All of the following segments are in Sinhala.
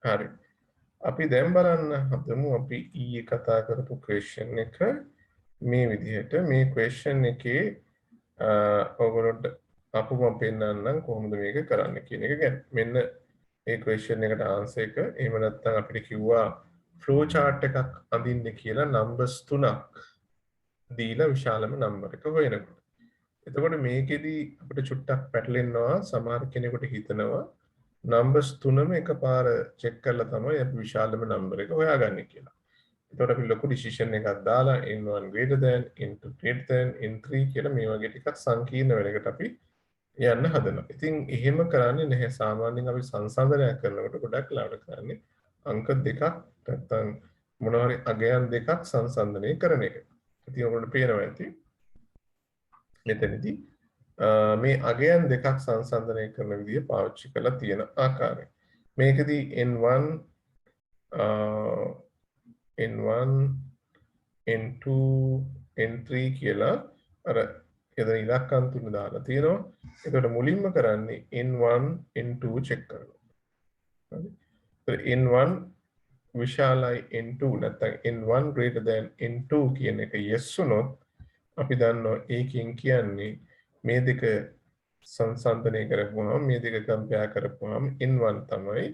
හරි. අපි දැන් බලන්න හදමු අපි ඊයේ කතා කරපු question එක මේ විදිහට මේ question එකේ ඔයගොල්ලන්ට අපු මම පෙන්නන්නම් කොහොමද මේක කරන්න කියන එක ගැන. මෙන්න මේ question එකට answer එක. එහෙම නැත්නම් අපිට කිව්වා flow chart එකක් අඳින්න කියලා numbers 3ක් දීලා විශාලම number එක හොයනකොට. එතකොට මේකෙදි අපිට චුට්ටක් පැටලෙනවා සමහර කෙනෙකුට හිතනවා numbers 3ම එකපාර check කරලා තමයි අපි විශාලම number එක හොයාගන්නේ කියලා. එතකොට අපි ලොකු decision එකක් දාලා n1 greater than n2 greater than n3 කියලා මේ වගේ ටිකක් සංකීර්ණ වෙලකට අපි යන්න හදනවා. ඉතින් එහෙම කරන්නේ නැහැ. සාමාන්‍යයෙන් අපි සංසන්දනයක් කරනකොට ගොඩක් ලාවට කරන්නේ අංක දෙකක් නැත්නම් මොනවා හරි අගයන් දෙකක් සංසන්දනය කරන එක. ඉතින් ඔයගොල්ලෝ පේනවා ඇති. මෙතනදී මේ අගයන් දෙකක් සංසන්දනය කරන විදිය පාවිච්චි කරලා තියෙන ආකාරය. මේකදී n1 n1 n2 n3 කියලා අර එතන ඉලක්කම් තුන දාලා තියෙනවා. එතකොට මුලින්ම කරන්නේ n1 n2 check කරනවා. හරි. n1 විශාලයි n2 නැත්නම් n1 greater than n2 කියන එක yes වුණොත් අපි දන්නවා ඒකෙන් කියන්නේ මේ දෙක සංසන්දනය කරපුවාම මේ දෙක කම්පෙයාර් කරපුවාම n1 තමයි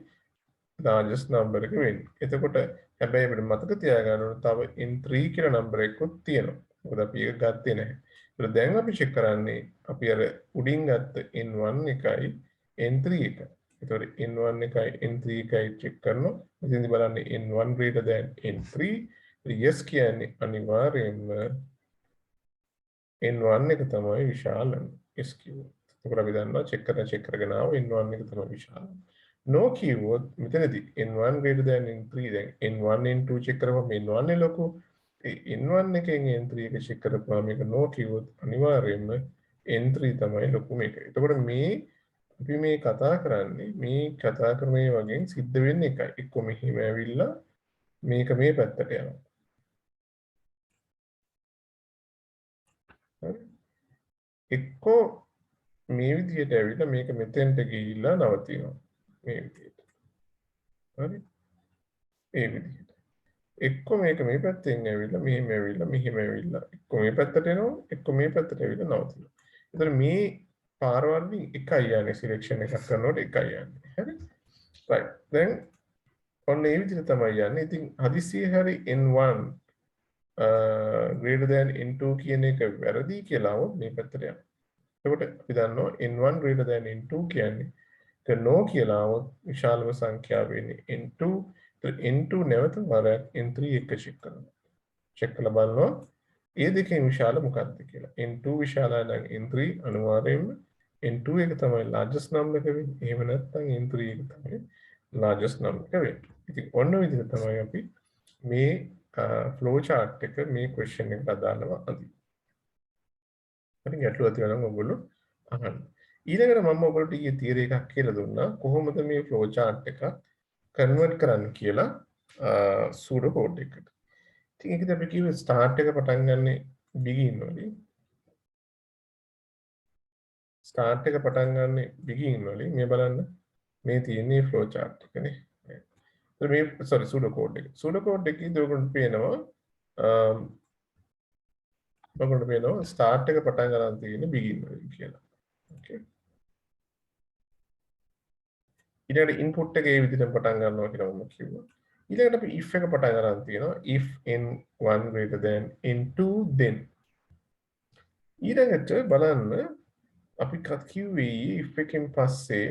largest number එක වෙන්නේ. එතකොට හැබැයි අපිට මතක තියාගන්න ඕනේ තව n3 කියලා number එකකුත් තියෙනවා. මොකද අපි ඒක ගත්තේ නැහැ. ඒත් දැන් අපි check කරන්නේ අපි අර උඩින් ගත්ත n1 එකයි n3 එකයි. එතකොට n1 එකයි n3 එකයි check කරනවා. ඉතින් බලන්න n1 greater than n3 yes කියන්නේ අනිවාර්යයෙන්ම n1 එක තමයි විශාලම s කිව්වොත්. එතකොට අපි දන්නවා check කරගෙන ආව n1 එක තමයි විශාලම. no කිව්වොත් මෙතනදී n1 greater than n3 දැන් n1 n2 check කරපුවම n1 නේ ලොකු. ඒ n1 එකෙන් n3 එක check කරපුවම මේක no කිව්වොත් අනිවාර්යයෙන්ම n3 තමයි ලොකු මේක. එතකොට මේ අපි මේ කතා කරන්නේ මේ කතා ක්‍රමයේ වගේ සිද්ධ වෙන්නේ එකයි. එක්ක මෙහිම ඇවිල්ලා මේක මේ පැත්තට යනවා. හරි. එක්කෝ මේ විදිහට ඇවිල්ලා මේක මෙතෙන්ට ගිහිල්ලා නවතිනවා. මේ විදිහට. හරි. ඒ විදිහට. එක්කෝ මේක මේ පැත්තෙන් ඇවිල්ලා මෙහෙම ඇවිල්ලා මෙහෙම ඇවිල්ලා එක්කෝ මේ පැත්තට එනවා එක්කෝ මේ පැත්තට ඇවිල්ලා නවතිනවා. එතන මේ පාරවල් වලින් එකයි යන්නේ සිලෙක්ෂන් එකක් කරනකොට එකයි යන්නේ. හරි. right. දැන් ඔන්න ඒ විදිහට තමයි යන්නේ. ඉතින් හදිසියේ හරි n1 greater than n2 කියන එක වැරදි කියලා આવොත් මේ පැත්තට යනවා. එතකොට අපි දන්නවා n1 greater than n2 කියන්නේ no කියලා આવොත් විශාලම සංඛ්‍යාව වෙන්නේ n2. n2 නැවත වරක් n3 එක check කරනවා. check කරලා බලනවා ඒ දෙකෙන් විශාල මොකක්ද කියලා. n2 විශාලයි නම් n3 අනිවාර්යයෙන්ම n2 එක තමයි largest number එක වෙන්නේ. එහෙම නැත්නම් n3 එක තමයි largest number එක වෙන්නේ. ඉතින් ඔන්න විදිහට තමයි අපි මේ flow chart එක මේ question එකට අදාළව අඳින්නේ. හරි ගැටලුවක් තියෙනවා නම් ඔයගොල්ලෝ අහන්න. ඊළඟට මම ඔයගොල්ලන්ට ඊයේ තියරි එකක් කියලා දුන්නා කොහොමද මේ flow chart එක කන්වර්ට් කරන්න කියලා pseudo code එකට. ඉතින් ඒකද අපි කිව්වේ start එක පටන් ගන්නෙ begin වලින්. start එක පටන් ගන්නෙ begin වලින්. මේ බලන්න මේ තියෙන්නේ flow chart එකනේ. මේ sorry pseudo code එක. pseudo code එකේදී ඔයගොල්ලන්ට පේනවා start එක පටන් ගන්න තියෙන්නේ begin වලින් කියලා. okay. ඊළඟට input එක ඒ විදිහට පටන් ගන්නවා කියලා මම කිව්වා. ඊළඟට අපි if එක පටන් ගන්න තියෙනවා if n1 greater than n2 then. ඊළඟට බලන්න අපි කිව්වේ if එකෙන් පස්සේ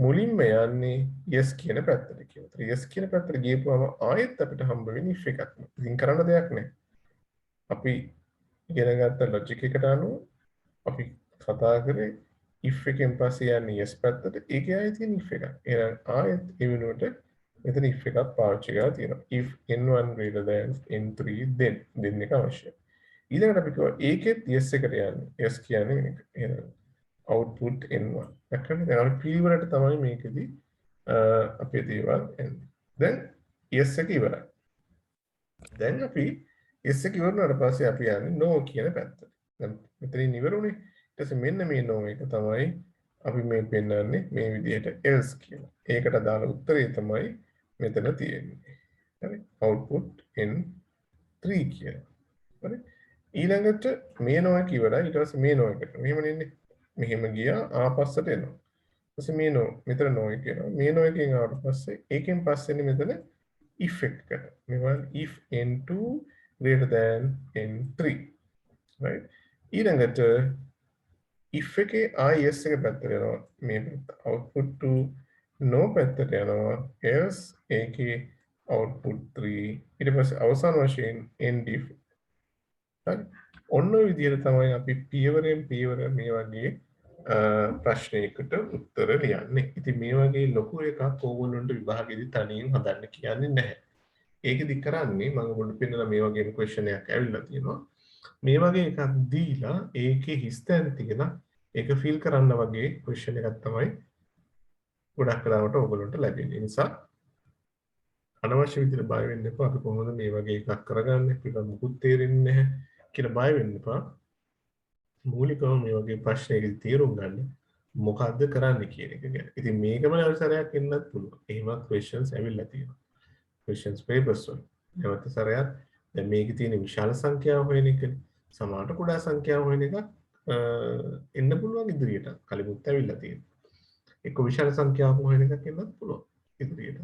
මුලින්ම යන්නේ yes කියන පැත්තට කියලා. ඒත් yes කියන පැත්තට ගියපුවම ආයෙත් අපිට හම්බ වෙන්නේ if එකක්. ඉතින් කරන්න දෙයක් නැහැ. අපි ඉගෙන ගත්ත logic එකට අනුව අපි කතා කරේ if එකෙන් පස්සේ යන්නේ yes පැත්තට. ඒකේ ආයෙත් තියෙන if එකක්. එහෙනම් ආයෙත් ඒ වෙනුවට මෙතන if එකක් පාවිච්චි කරලා තියෙනවා. if n1 greater than n3 then එක අවශ්‍යයි. ඊළඟට අපි කියවා ඒකෙත් yes එකට යන්නේ. yes කියන්නේ මේක. එහෙනම් output n1. දැක්කද? දැන් අපි පිළිවෙලට තමයි මේකෙදි අපේ දේවල් එන්නේ. දැන් yes එක ඉවරයි. දැන් අපි yes එක ඉවරනාට පස්සේ අපි යන්නේ no කියන පැත්තට. දැන් මෙතනින් ඉවරුනේ. ඊට පස්සේ මෙන්න මේ no එක තමයි අපි මේ පෙන්නන්නේ මේ විදිහට else කියලා. ඒකට දාන උත්තරේ තමයි මෙතන තියෙන්නේ. හරි. output n3 කියලා. හරි. ඊළඟට මේ නොයක ඉවරයි. ඊට පස්සේ මේ නොයකට. මෙහෙම නෙන්නේ. මෙහෙම ගියා ආපස්සට එනවා. ඊට පස්සේ මේ නෝ මෙතන නොයක එනවා. මේ නොයකින් ආවට පස්සේ ඒකෙන් පස්සේනේ මෙතන if එක කරනවා. මේවා if n2 greater than n3. right. ඊළඟට if එකේ yes එක පැත්තට යනවා. මේ පැත්ත output to no පැත්තට යනවා. else ඒකේ output 3 ඊට පස්සේ අවසාන වශයෙන් end if. හරි. ඔන්න ඔය විදිහට තමයි අපි පියවරෙන් පියවර මේ වගේ ප්‍රශ්නයකට උත්තර ලියන්නේ. ඉතින් මේ වගේ ලොකු එකක් ඕගොල්ලන්ට විභාගෙදි තනියෙන් හදන්න කියන්නේ නැහැ. ඒකෙදි කරන්නේ මම ඔයගොල්ලන්ට පෙන්නන මේ වගේ ක්වෙස්චන් එකක් ඇවිල්ලා තියෙනවා. මේ වගේ එකක් දීලා ඒකේ හිස්තැන් තියලා ඒක ෆිල් කරන්න වගේ ක්වෙස්චන් එකක් තමයි ගොඩක් වෙලාවට ඔයගොල්ලන්ට ලැබෙන්නේ. ඒ නිසා අනවශ්‍ය විදිහට බය වෙන්න එපා. අපි කොහොමද මේ වගේ එකක් කරගන්නේ කියලා මුකුත් තේරෙන්නේ නැහැ කියලා බය වෙන්න එපා. මූලිකව මේ වගේ ප්‍රශ්නයකදී තේරුම් ගන්න මොකද්ද කරන්න කියන එක ගැන. ඉතින් මේකම අවසරයක් එන්නත් පුළුවන්. එහෙමත් questions ඇවිල්ලා තියෙනවා. questions papers වල. නැවත සැරයක් දැන් මේකේ තියෙන විශාල සංඛ්‍යාව හොයන එක සමහරට කුඩා සංඛ්‍යාව හොයන එක එන්න පුළුවන් ඉදිරියට. කලිමුත් ඇවිල්ලා තියෙනවා. එක්ක විශාල සංඛ්‍යාවක් හොයන එකක් එන්නත් පුළුවන් ඉදිරියට.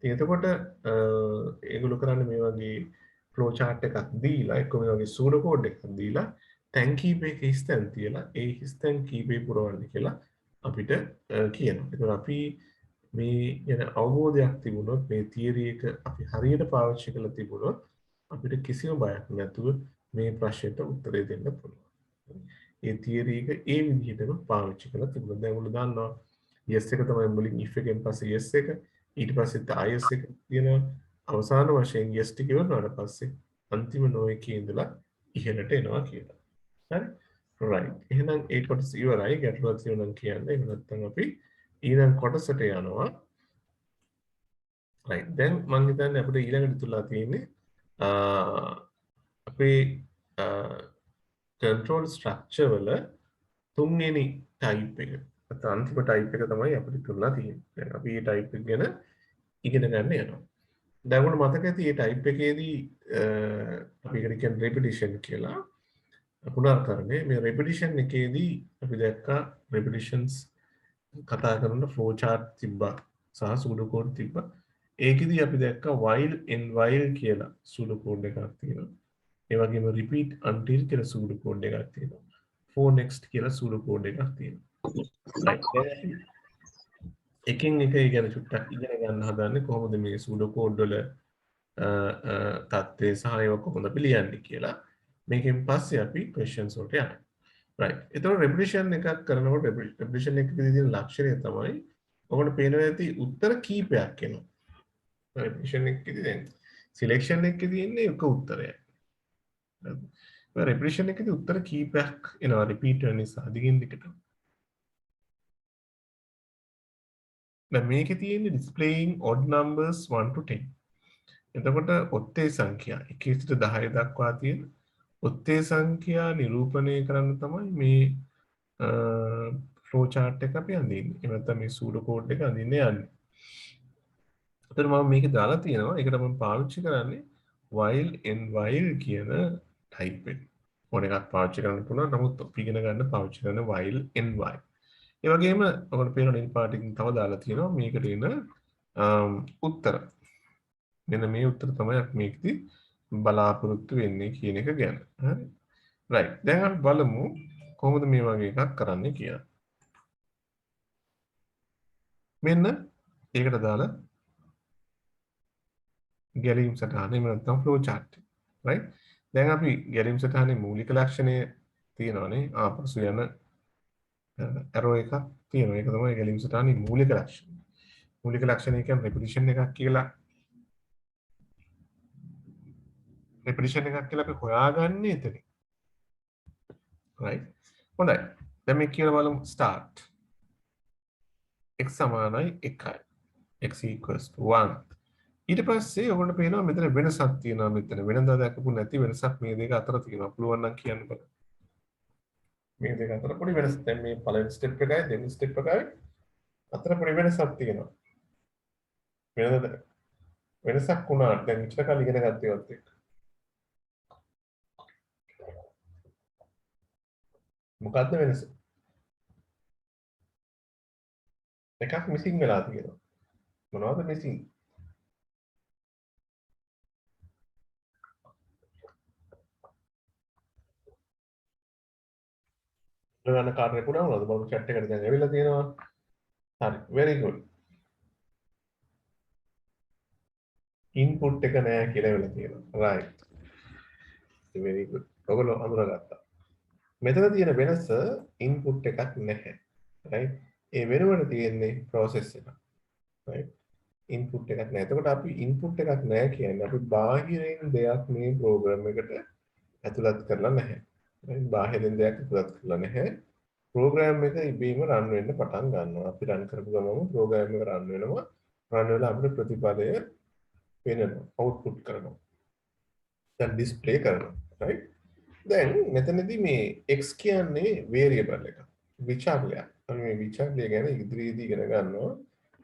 ඉතින් එතකොට ඒගොල්ලෝ කරන්නේ මේ වගේ flow chart එකක් දීලා එක්ක මේ වගේ pseudo code එකක් දීලා තැන් කීපයක හිස්තැන් තියලා ඒ හිස්තැන් කීපේ පුරවන්න කියලා අපිට කියනවා. ඒතකොට අපි මේ යන අවබෝධයක් තිබුණොත් මේ තියරි එක අපි හරියට පාවිච්චි කරලා තිබුණොත් අපිට කිසිම බයක් නැතුව මේ ප්‍රශ්නෙට උත්තරේ දෙන්න පුළුවන්. ඒ තියරි එක ඒ විදිහටම පාවිච්චි කරලා තිබුණා. දැන් ඔයගොල්ලෝ දන්නවා yes එක තමයි මුලින් if එකෙන් පස්සේ yes එක ඊට පස්සේ is එක තියෙනවා. අවසාන වශයෙන් yes ටික ඉවරනාට පස්සේ අන්තිම no එකේ ඉඳලා ඉහළට එනවා කියලා. හරි right එහෙනම් ඒ කොටස ඉවරයි ගැටලුවක් තියෙනවා නම් කියන්න එහෙම නැත්නම් අපි ඊළඟ කොටසට යනවා right දැන් මම හිතන්නේ අපිට ඊළඟට තුලා තියෙන්නේ අපේ control structure වල තුන්වෙනි type එක නැත්නම් අන්තිම type එක තමයි අපිට තුලා තියෙන්නේ දැන් අපි මේ type එක ගැන ඉගෙන ගන්න යනවා දැන් ඔයාලට මතක ඇති මේ type එකේදී අපි ඒකට කියන්නේ repetition කියලා පුනර්කරණය මේ repetition එකේදී අපි දැක්කා repetitions කතා කරන flow chart තිබ්බා සහ pseudo code තිබ්බා ඒකෙදී අපි දැක්කා while and while කියලා pseudo code එකක් තියෙනවා ඒ වගේම repeat until කියලා pseudo code එකක් තියෙනවා for next කියලා pseudo code එකක් තියෙනවා එකින් එක ඉගෙන චුට්ටක් ඉගෙන ගන්න හදන්නේ කොහොමද මේ pseudo code වල තත්ත්වය සහ ඒවා කොහොමද අපි ලියන්නේ කියලා මේකෙන් පස්සේ අපි questions වලට යනවා. right. එතකොට repetition එකක් කරනකොට repetition එකකදී තියෙන ලක්ෂණය තමයි ඔකට පේනවා ඇති උත්තර කීපයක් එනවා. repetition එකකදී දැන් selection එකකදී ඉන්නේ එක උත්තරයක්. repetition එකකදී උත්තර කීපයක් එනවා repeat වෙන නිසා දිගින් දිගට. දැන් මේකේ තියෙන්නේ displaying odd numbers 1 to 10. එතකොට ඔත්තේ සංඛ්‍යා 1 සිට 10 දක්වා තියෙන ඔත්තේ සංඛ්‍යා නිරූපණය කරන්න තමයි මේ ෆ්ලෝ chart එක අපි අඳින්නේ. එහෙම නැත්නම් මේ pseudo code එක අඳින්න යන්නේ. එතකොට මම මේක දාලා තියෙනවා. ඒකට මම පාවිච්චි කරන්නේ while and while කියන type එක. ඕන එකක් පාවිච්චි කරන්න පුළුවන්. නමුත් අපි ඉගෙන ගන්න පාවිච්චි කරන while and while. ඒ වගේම ඔකට පේන නිල් පාටින් තව දාලා තියෙනවා මේකට එන උත්තර. මෙන්න මේ උත්තර තමයි අපි මේකදී බලාපොරොත්තු වෙන්නේ කියන එක ගැන. හරි. right. දැන් අපි බලමු කොහොමද මේ වගේ එකක් කරන්න කියලා. මෙන්න ඒකට දාලා ගැලීම් සටහන එහෙම නැත්නම් flow chart. right. දැන් අපි ගැලීම් සටහනේ මූලික ලක්ෂණය තියෙනවානේ ආපසු යන arrow එකක් තියෙනවා. ඒක තමයි ගැලීම් සටහනේ මූලික ලක්ෂණය. මූලික ලක්ෂණය කියන්නේ repetition එකක් කියලා. repetition එකක් කියලා අපි හොයාගන්නේ එතනින්. right. හොඳයි. දැන් මේ කියලා බලමු start. x සමානයි 1යි. x equals to 1. ඊට පස්සේ ඔයගොල්ලෝ පේනවා මෙතන වෙනසක් තියෙනවා මෙතන. වෙනදා දැකපු නැති වෙනසක් මේ දෙක අතර තියෙනවා. පුළුවන් නම් කියන්න බලන්න. මේ දෙක අතර පොඩි වෙනසක්. දැන් මේ පළවෙනි ස්ටෙප් එකයි දෙවෙනි ස්ටෙප් එකයි අතර පොඩි වෙනසක් තියෙනවා. වෙනදා වෙනසක් වුණා. දැන් මෙච්චර කාලෙ ඉගෙන ගත්තේවත් එක්ක. මොකද්ද වෙනස? එකක් මිසින් වෙලා තියෙනවා. මොනවද මිසින්? ගන්න කාර්යය පුරා වුණාද? බලමු chat එකට දැන් ඇවිල්ලා තියෙනවා. හරි. very good. input එක නෑ කියලා වෙලා තියෙනවා. right. very good. ඔයගොල්ලෝ අඳුරගත්තා. මෙතන තියෙන වෙනස input එකක් නැහැ. right. ඒ වෙනුවට තියෙන්නේ process එක. right. input එකක් නැහැ. එතකොට අපි input එකක් නැහැ කියන්නේ අපි බාහිරින් දෙයක් මේ program එකට ඇතුළත් කරලා නැහැ. right. බාහිරින් දෙයක් ඇතුළත් කරලා නැහැ. program එක ඉබේම run වෙන්න පටන් ගන්නවා. අපි run කරපු ගමන් program එක run වෙනවා. run වෙලා අපිට ප්‍රතිඵලය පේනවා. output කරනවා. දැන් display කරනවා. right. දැන් මෙතනදී මේ x කියන්නේ variable එක. විචාරලයක්. අපි මේ විචාරලය ගැන ඉදිරියේදී ඉගෙන ගන්නවා.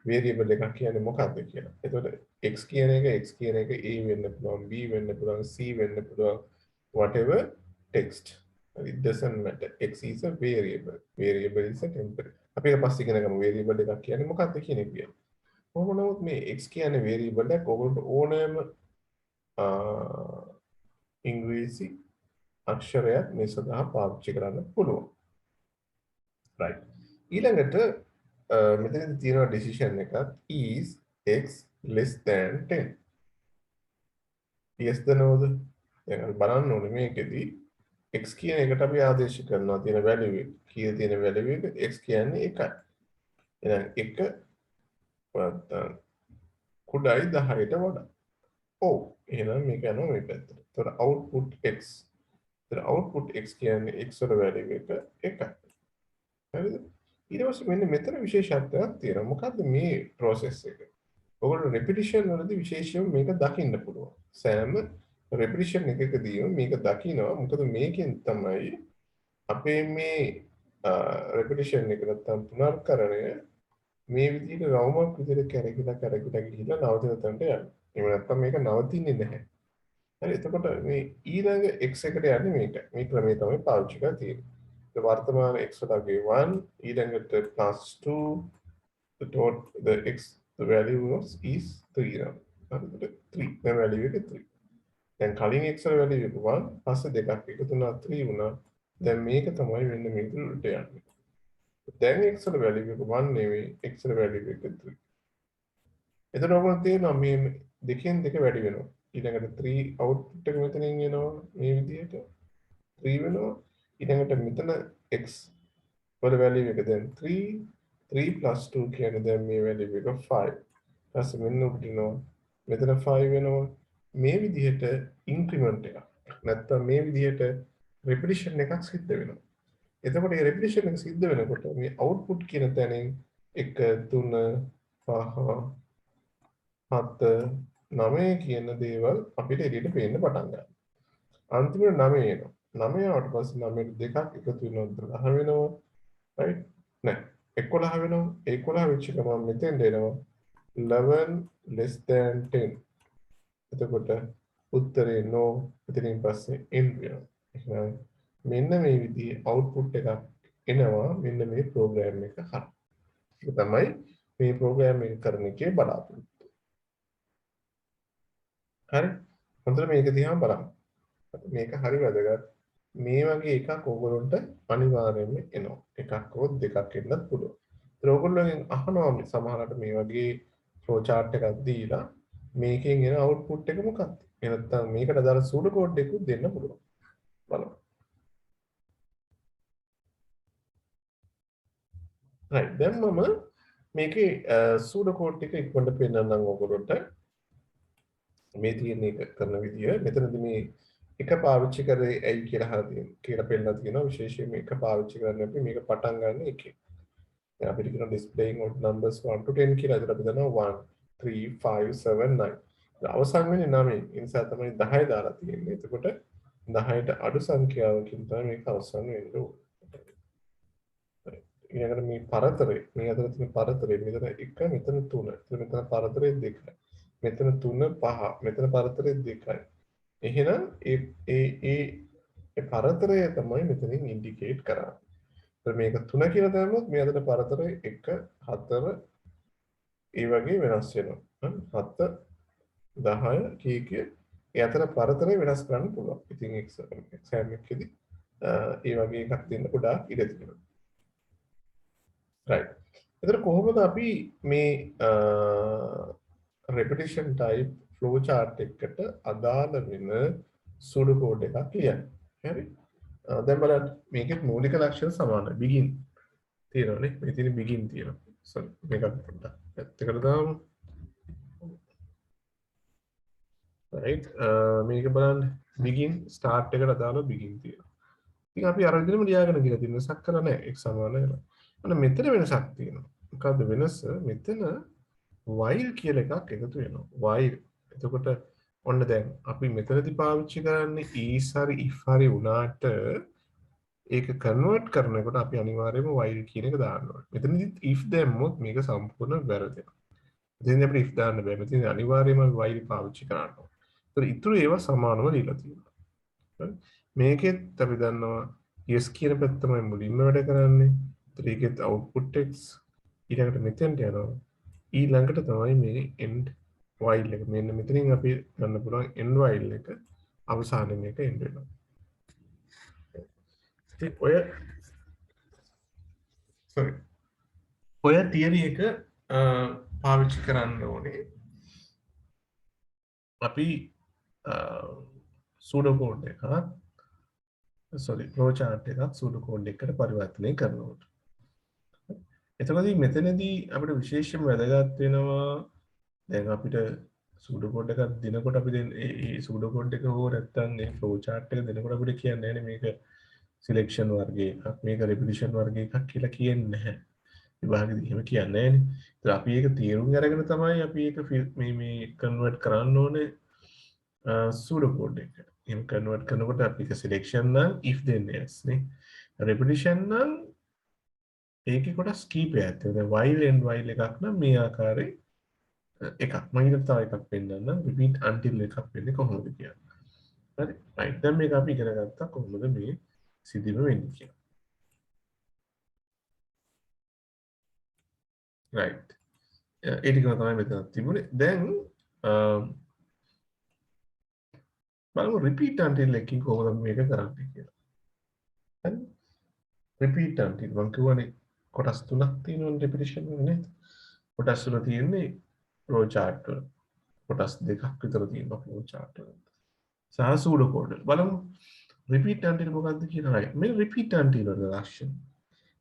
variable එකක් කියන්නේ මොකක්ද කියලා. එතකොට x කියන එක a වෙන්න පුළුවන්, b වෙන්න පුළුවන්, c වෙන්න පුළුවන්, whatever text. It doesn't matter. X is a variable. Variable is a temporary. අපි ඒක පස්සේ ඉගෙන ගමු variable එකක් කියන්නේ මොකක්ද කියන එක කියලා. කොහොම නමුත් මේ x කියන්නේ variable එකක් ඔයගොල්ලෝ ඕනෑම ඉංග්‍රීසි අක්ෂරයක් මේ සඳහා පාවිච්චි කරන්න පුළුවන්. right. ඊළඟට මෙතන තියෙන decision එකක් is x less than 10. yes ද noද? දැන් අපි බලන්න ඕනේ මේකෙදී x කියන එකට අපි ආදේශ කරනවා තියෙන value එක. කීයේ තියෙන value එක x කියන්නේ 1යි. එහෙනම් 1 කුඩායි 10ට වඩා. ඔව්. එහෙනම් මේක යනවා මේ පැත්තට. ඒතර output x. ඒතර output x කියන්නේ x වල value එක 1යි. හරිද? ඊට පස්සේ මෙන්න මෙතන විශේෂත්වයක් තියෙනවා. මොකද්ද මේ process එක? ඔයගොල්ලෝ repetition වලදී විශේෂයෙන් මේක දකින්න පුළුවන්. සෑම repetition එකකදීම මේක දකිනවා. මොකද මේකෙන් තමයි අපේ මේ repetition එක නැත්තම් පුනර්කරණය මේ විදිහට රවුමක් විදිහට කැරකිලා ගිහිල්ලා නවතින තැනට යනවා. එහෙම නැත්තම් මේක නවතින්නේ නැහැ. හරි එතකොට මේ ඊළඟ x එකට යන්නේ මේක. මේ ක්‍රමය තමයි පාවිච්චි කරලා තියෙන්නේ. वर्तमान x लगे 1 ඊළඟට +2 the x the value is 3 now. හරිද 3 දැන් value එක 3 දැන් කලින් x වල value එක 1 පස්සේ දෙකක් එකතු වුණා 3 වුණා දැන් මේක තමයි වෙන්න මේක උඩට යන්නේ දැන් x වල value එක 1 නෙවෙයි x වල value එක 3 එතන ඔයගොල්ලෝ තේරෙනවා මේ දෙකෙන් දෙක වැඩි වෙනවා ඊළඟට 3 output එක මෙතනින් එනවා මේ විදිහට 3 වෙනවා ඊළඟට මෙතන x වල value එක දැන් 3 3 plus 2 කියන්නේ දැන් මේ value එක 5 ඊපස්සේ මෙන්න උඩට එනවා මෙතන 5 වෙනවා මේ විදිහට increment එකක් නැත්තම් මේ විදිහට repetition එකක් සිද්ධ වෙනවා එතකොට මේ repetition එක සිද්ධ වෙනකොට මේ output කියන තැනින් 1 3 5 7 9 කියන දේවල් අපිට එළියට පේන්න පටන් ගන්නවා අන්තිමට 9 එනවා 9 ආවට පස්සේ 9ට දෙකක් එකතු වෙනවා 10 වෙනවා right නෑ 11 වෙනවා 11 වෙච්ච ගමන් මෙතෙන්ට එනවා 11 less than 10 එතකොට උත්තරේ no එතනින් පස්සේ end වෙනවා එහෙනම් මෙන්න මේ විදිහේ output එකක් එනවා මෙන්න මේ program එක හරහා ඒක තමයි මේ program එක කරන එකේ බලාපොරොත්තු හරි හොඳට මේක දිහා බලන්න මේක හරි වැදගත් මේ වගේ එකක් ඕගොල්ලන්ට අනිවාර්යයෙන්ම එනවා. එකක් හෝ දෙකක් එන්නත් පුළුවන්. ඒත් ඕගොල්ලෝගෙන් අහනවා සමහරවිට මේ වගේ ෆ්ලෝ chart එකක් දීලා මේකෙන් එන අවුට්පුට් එක මොකක්ද? එහෙම නැත්නම් මේකට අදාළ සූඩෝ කෝඩ් එකකුත් දෙන්න පුළුවන්. බලමු. right දැන් මම මේකේ සූඩෝ කෝඩ් එක ඉක්මනට පෙන්නන්නම් ඕගොල්ලන්ට. මේ තියෙන එක කරන විදිය මෙතනදී මේ එක පාවිච්චි කරේ ඇයි කියලා කියලා පෙන්නලා තියෙනවා විශේෂයෙන් මේක පාවිච්චි කරන්නේ අපි මේක පටන් ගන්න එකේ. දැන් අපිට කියන displaying of numbers 1 to 10 කියලා ඉතින් අපි දන්නවා 1 3 5 7 9. අවසන් වෙන්නේ 9. ඒ නිසා තමයි 10 දාලා තියෙන්නේ. එතකොට 10ට අඩු සංඛ්‍යාවකින් තමයි මේක අවසන් වෙන්නේ. ඊළඟට මේ පරතරය මේ අතර තියෙන පරතරය මෙතන 1 මෙතන 3. මෙතන පරතරය 2. මෙතන 3 5 මෙතන පරතරය 2යි. එහෙනම් ඒ පරතරය තමයි මෙතනින් ඉන්ඩිකේට් කරන්නේ. ඒත් මේක 3 කියලා දැම්මොත් මේ අතර පරතරය 1 4 ඒ වගේ වෙනස් වෙනවා. 7 10 කීකේ ඒ අතර පරතරය වෙනස් කරන්න පුළුවන්. ඉතින් එක්සෑම් එකේදී ඒ වගේ එකක් දෙන්න ගොඩාක් ඉඩ තියෙනවා. right. එතකොට කොහොමද අපි මේ repetition type flow chart එකට අදාළ වෙන සුළු කෝඩ් එකක් ලියන්න. හරි. දැන් බලන්න මේකේ මූලික ලක්ෂණ සමානයි. begin තියෙනවානේ. මේ තියෙන begin තියෙනවා. sorry මේක පොඩ්ඩක් පැත්තකට දාමු. right. මේක බලන්න begin start එකට අදාළ begin තියෙනවා. ඉතින් අපි අර විදිහටම ලියාගෙන ගිහලා තියෙන වෙනසක් කරලා නැහැ. ඒක සමාන වෙනවා. අන්න මෙතන වෙනසක් තියෙනවා. මොකද්ද වෙනස? මෙතන while කියලා එකක් එකතු වෙනවා. while. එතකොට ඔන්න දැන් අපි මෙතනදී පාවිච්චි කරන්නේ is හරි if හරි වුණාට ඒක කන්වර්ට් කරනකොට අපි අනිවාර්යයෙන්ම while කියන එක දාන්න ඕනේ. මෙතනදිත් if දැම්මොත් මේක සම්පූර්ණ වැරදෙනවා. එතෙන් අපිට if දාන්න බෑ. මෙතන අනිවාර්යයෙන්ම while පාවිච්චි කරන්න ඕනේ. ඒතර ඉතුරු ඒවා සමානව දීලා තියෙනවා. මේකෙත් අපි දන්නවා yes කියන පැත්ත තමයි මුලින්ම වැඩ කරන්නේ. ඒතර ඒකෙත් output x ඊළඟට මෙතෙන්ට යනවා. ඊළඟට තමයි මේ end while එක. මෙන්න මෙතනින් අපි ගන්න පුළුවන් end while එක අවසානයේ මේක end වෙනවා. ඉතින් ඔය තියරි එක පාවිච්චි කරන්න ඕනේ. අපි සූඩෝ කෝඩ් එකක් flow chart එකක් සූඩෝ කෝඩ් එකකට පරිවර්තනය කරනකොට. එතකොටදී මෙතනදී අපිට විශේෂයෙන්ම වැදගත් වෙනවා දැන් අපිට සූඩෝ කෝඩ් එකක් දෙනකොට අපි ඒ සූඩෝ කෝඩ් එක හෝ නැත්නම් ඒ flow chart එක දෙනකොට අපිට කියන්නේ නැහැ මේක selection වර්ගය එකක් මේක repetition වර්ගය එකක් කියලා කියන්නේ නැහැ. විභාගෙදී එහෙම කියන්නේ නැහැ නේ. ඒත් අපි ඒක තීරුම් අරගෙන තමයි අපි ඒක මේ convert කරන්න ඕනේ pseudo code එකට. එහෙම convert කරනකොට අපි ඒක selection නම් if then else නේ. repetition නම් ඒකේ කොටස් කීපයක් තියෙනවා. while and while එකක් නම් මේ ආකාරයේ එකක්. මම ඊට තව එකක් පෙන්නන්නම්. repeat until එකක් වෙන්නේ කොහොමද කියලා. හරි. right. දැන් මේක අපි ඉගෙන ගත්තා කොහොමද මේ සිදුවීම වෙන්නේ කියලා. right. ඒ ටිකම තමයි මෙතන තිබුණේ. දැන් බලමු repeat until එකකින් කොහොමද මේක කරන්නේ කියලා. හරි. repeat until මම කියවනේ කොටස් තුනක් තියෙනවනේ repetition වල නේද? කොටස් තුන තියෙන්නේ flow chart වල. කොටස් දෙකක් විතර තියෙනවා flow chart වල. සහ pseudo code වල. බලමු repeat until මොකක්ද කියලා. right. මේ repeat until වල ලක්ෂණ.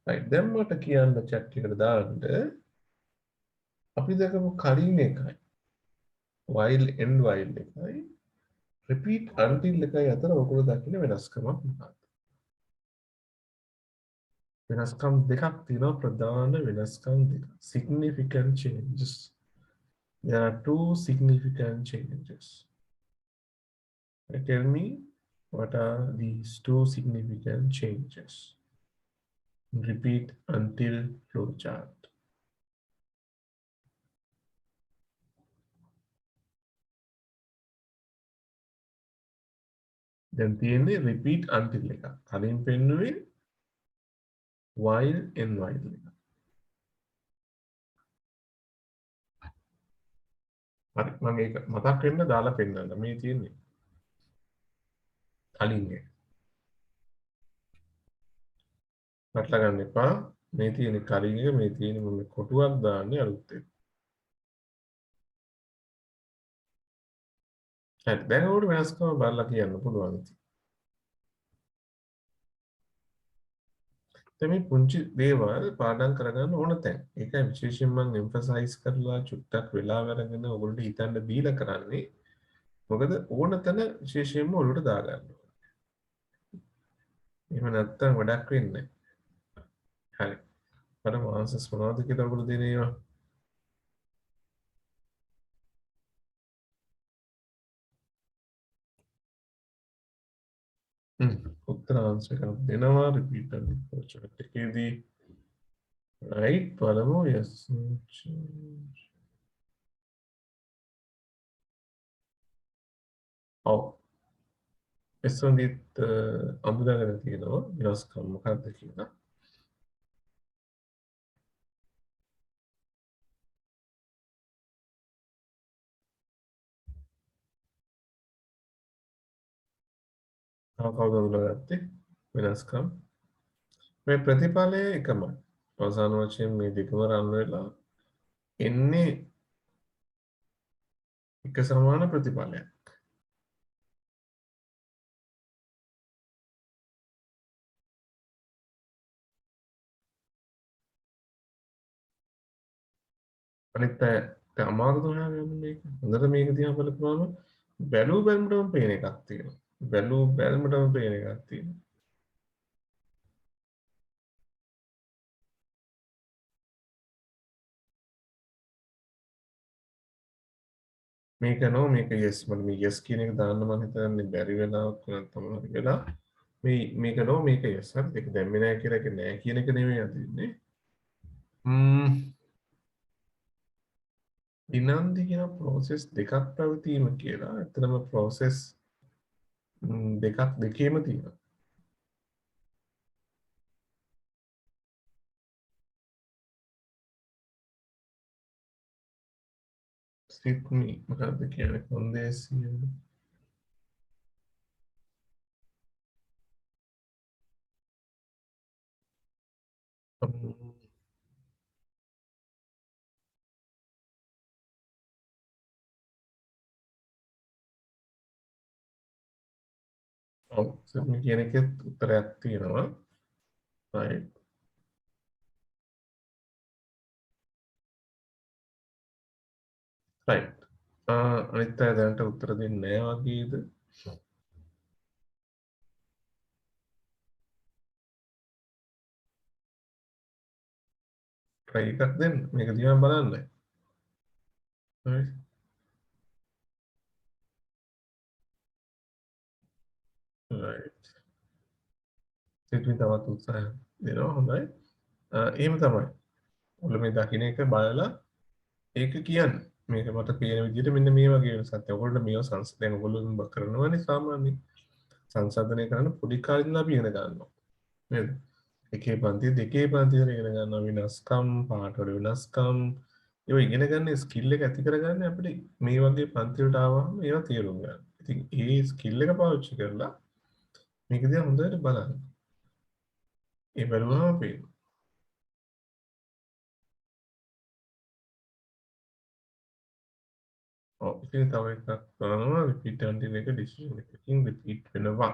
right. දැන් මට කියන්න chat එකට දාන්න අපි දැකමු කලින් එකයි while end while එකයි repeat until එකයි අතර ඔයගොල්ලෝ දකින්න වෙනස්කමක් මොකක්ද? වෙනස්කම් දෙකක් තියෙනවා ප්‍රධාන වෙනස්කම් දෙක. Significant changes. There are two significant changes. Tell me what are these two significant changes? Repeat until flow chart. දැන් තියෙන්නේ repeat until එක. කලින් පෙන්නුවේ while and while එක. හරි මම ඒක මතක් වෙන්න දාලා පෙන්නන්න. මේ තියෙන්නේ කලින් එක. මතලා ගන්න එපා. මේ තියෙන්නේ කලින් එක මේ තියෙන්නේ මම කොටුවක් දාන්නේ අලුත් එක. හරි දැන් උඩ වෙනස්කම බලලා කියන්න පුළුවන් ඉතින්. දැන් මේ පුංචි දේවල් පාඩම් කරගන්න ඕන තැන්. ඒකයි විශේෂයෙන්ම මම emphasize කරලා චුට්ටක් වෙලාව අරගෙන ඔයගොල්ලන්ට හිතන්න දීලා කරන්නේ. මොකද ඕන තැන විශේෂයෙන්ම ඔළුවට දාගන්න ඕනේ. එහෙම නැත්තම් වැඩක් වෙන්නේ නැහැ. හරි. බලමු answers මොනවද කියලා ඔයගොල්ලෝ දෙන ඒවා. උත්තර answer එකක් දෙනවා repeat and එකේදී right බලමු yes ඔව්. එස්වන්දිත් අඳුනගෙන තියෙනවා වෙනස්කම් මොකක්ද කියලා. තව කවුද අඳුනගත්තේ වෙනස්කම්? මේ ප්‍රතිඵලය එකමයි. අවසාන වශයෙන් මේ දෙකම රන් වෙලා එන්නේ එක සමාන ප්‍රතිඵලයක්. අනිත් අයට අමාරුද හොයාගන්න මේක. හොඳට මේක දිහා බලපුවම බැලූ බැලමටම පේන එකක් තියෙනවා. බැලූ බැලමටම පේන එකක් තියෙනවා. මේක නෝ මේක yes මම මේ yes කියන එක දාන්න මම හිතන්නේ බැරි වෙලාවක් නැත්නම් හරි වෙලා මේක නෝ මේක yes හරි ඒක දැම්මේ නැහැ කියලා ඒක නෑ කියන එක නෙමෙයි අදින්නේ. විනාන්දි කියන process දෙකක් පැවතීම කියලා. ඇත්තටම process දෙකක් දෙකේම තියෙනවා. සිත්නි මොකක්ද කියන්නේ කොන්දේසිය ඔව් සිත්නි කියන එකෙත් උත්තරයක් තියෙනවා. right right අනිත් අය දැනට උත්තර දෙන්නේ නැහැ වගේද? try එකක් දෙන්න මේක දිහා බලන්න. right right සිත්නි තවත් උත්සාහයක් දෙනවා හොඳයි. එහෙම තමයි. ඔයාලා මේ දකින්න එක බලලා ඒක කියන්න. මේක මට පේන විදිහට මෙන්න මේ වගේ වෙනසක්. ඔයගොල්ලෝ මේව දැන් ඔයගොල්ලෝ කරනවානේ සාමාන්‍යයෙන්. සංසන්දනය කරන්න පොඩි කාලේ ඉඳලා අපි ඉගෙන ගන්නවා. නේද? එකේ පන්ති දෙකේ පන්ති ඉඳලා ඉගෙන ගන්නවා වෙනස්කම්, පාඩවල වෙනස්කම්. ඒවා ඉගෙන ගන්න ස්කිල් එක ඇති කරගන්න අපිට මේ වගේ පන්ති වලට ආවම ඒවා තේරුම් ගන්න. ඉතින් ඒ ස්කිල් එක පාවිච්චි කරලා මේක දිහා හොඳට බලන්න. ඒ බලුවම පේනවා. ඔව් ඉතින් තව එකක් කරනවා repeat until එක decision එකකින් repeat වෙනවා.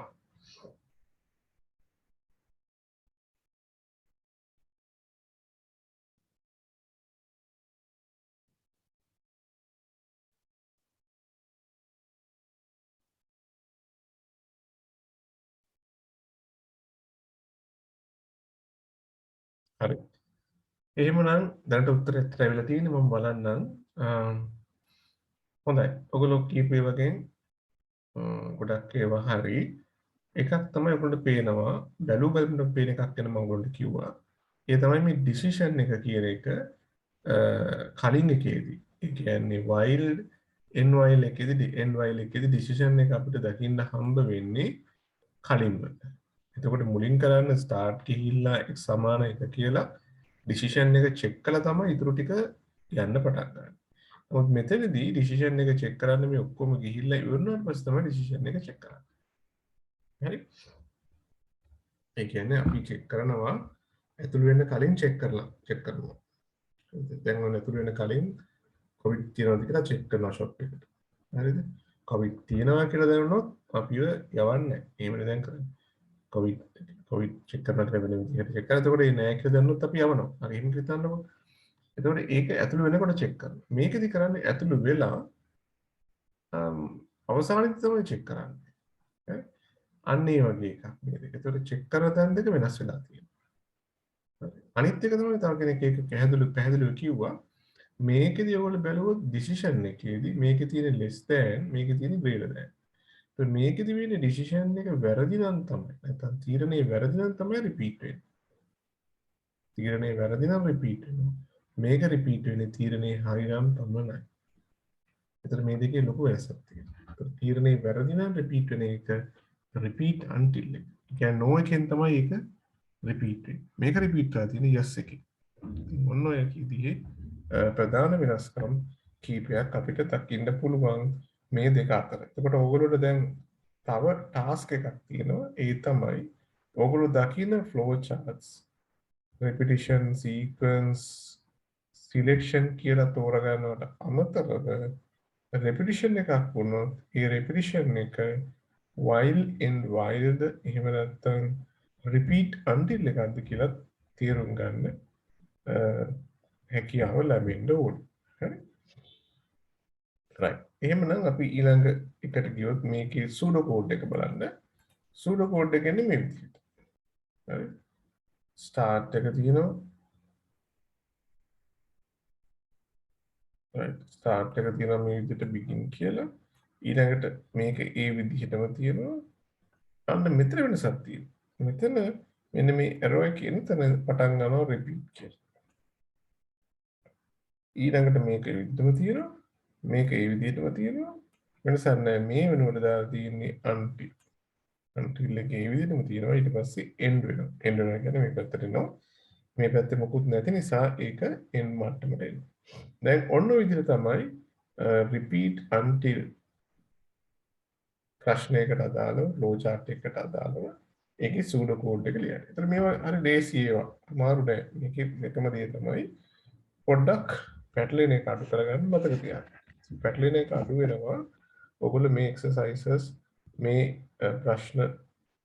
හරි. එහෙමනම් දැනට උත්තරය ඇත්තට ඇවිල්ලා තියෙන්නේ මම බලන්නම්. හොඳයි. ඔයගොල්ලෝ කීප ඒවාගෙන් ගොඩක් ඒවා හරි. එකක් තමයි ඔයගොල්ලන්ට පේනවා බැලු බැලමට පේන එකක් ගැන මම ඔයගොල්ලන්ට කිව්වා. ඒ තමයි මේ ඩිසිෂන් එක කියන එක කලින් එකේදී. ඒ කියන්නේ while n while එකේදී n while එකේදී ඩිසිෂන් එක අපිට දකින්න හම්බ වෙන්නේ කලින්ම. එතකොට මුලින් කරන්න ස්ටාර්ට් ගිහිල්ලා x සමාන 1 කියලා ඩිසිෂන් එක චෙක් කළා තමයි ඊටු ටික යන්න පටන් ගන්න. නමුත් මෙතනදී ඩිසිෂන් එක චෙක් කරන්න මේ ඔක්කොම ගිහිල්ලා ඉවරනාට පස්සේ තමයි ඩිසිෂන් එක චෙක් කරන්නේ. හරි? ඒ කියන්නේ අපි චෙක් කරනවා ඇතුළු වෙන්න කලින් චෙක් කරනවා. දැන් ඔන්න ඇතුළු වෙන්න කලින් කොවිඩ් තියෙනවද කියලා චෙක් කරනවා ෂොප් එකට. හරිද? කොවිඩ් තියෙනවා කියලා දැනුනොත් අපිව යවන්නේ නැහැ. එහෙමනේ දැන් කරන්නේ. කොවිඩ් චෙක් කරනට වෙන විදිහට චෙක් කරලා එතකොට ඒ නෑ කියලා දැනුනොත් අපි යවනවා. හරි එහෙම හිතන්නකෝ. එතකොට ඒක ඇතුළු වෙනකොට චෙක් කරනවා. මේකෙදි කරන්නේ ඇතුළු වෙලා අවසානයේදී තමයි චෙක් කරන්නේ. ඈ අන්න ඒ වගේ එකක් නේද? එතකොට චෙක් කරන තැන් දෙක වෙනස් වෙලා තියෙනවා. හරි. අනිත් එක තමයි තව කෙනෙක් ඒක පැහැදිලිව කිව්වා. මේකෙදි ඔයගොල්ලෝ බැලුවොත් ඩිසිෂන් එකේදී මේකේ තියෙන less than මේකේ තියෙන greater than. ඒත් මේකෙදි වෙන්නේ ඩිසිෂන් එක වැරදි නම් තමයි. නැත්නම් තීරණේ වැරදි නම් තමයි රිපීට් වෙන්නේ. තීරණේ වැරදි නම් රිපීට් වෙනවා. මේක රිපීට් වෙන්නේ තීරණේ හරි නම් පමණයි. එතකොට මේ දෙකේ ලොකු වෙනසක් තියෙනවා. එතකොට තීරණේ වැරදි නම් රිපීට් වෙන එක රිපීට් අන්ටිල් එක. ඒ කියන්නේ නෝ එකෙන් තමයි ඒක රිපීට් වෙන්නේ. මේක රිපීට් කරලා තියෙන යස් එකෙන්. ඉතින් ඔන්න ඔය විදිහේ ප්‍රධාන වෙනස්කම් කීපයක් අපිට දකින්න පුළුවන් මේ දෙක අතර. එතකොට ඕගොල්ලෝට දැන් තව ටාස්ක් එකක් තියෙනවා. ඒ තමයි ඕගොල්ලෝ දකින්න flow charts repetition sequence selection කියලා තෝරගන්නවට අමතරව repetition එකක් වුණොත් ඒ repetition එක while and while එහෙම නැත්නම් repeat until එකක්ද කියලා තේරුම් ගන්න හැකියාව ලැබෙන්න ඕනේ. හරි. right. එහෙමනම් අපි ඊළඟ එකට ගියොත් මේකේ pseudo code එක බලන්න. pseudo code එක එන්නේ මේ විදිහට. හරි. start එක තියෙනවා. right. start එක තියෙනවා මේ විදිහට begin කියලා. ඊළඟට මේක ඒ විදිහටම තියෙනවා. අන්න මෙතන වෙනසක් තියෙනවා. මෙතන මෙන්න මේ arrow එකෙන් තන පටන් ගන්නවා repeat කියලා. ඊළඟට මේක ඒ විදිහටම තියෙනවා. මේක ඒ විදිහටම තියෙනවා. වෙනසක් නැහැ. මේ වෙනුවට දාලා තියෙන්නේ until. until එක ඒ විදිහටම තියෙනවා. ඊට පස්සේ end වෙනවා. end වෙනවා කියන්නේ මේ පැත්තට එනවා. මේ පැත්තේ මොකුත් නැති නිසා ඒක end මට්ටමට එනවා. දැන් ඔන්න ඔය විදිහට තමයි repeat until ප්‍රශ්නයකට අදාළව flow chart එකකට අදාළව ඒකේ pseudo code එක ලියන්න. ඒතර මේවා හරි ලේසි ඒවා. අමාරු නෑ. මේකේ එකම දේ තමයි පොඩ්ඩක් පැටලෙන එක අඩු කරගන්න මතක තියාගන්න. පැටලෙන එක අඩු වෙනවා. ඔයගොල්ලෝ මේ exercises මේ ප්‍රශ්න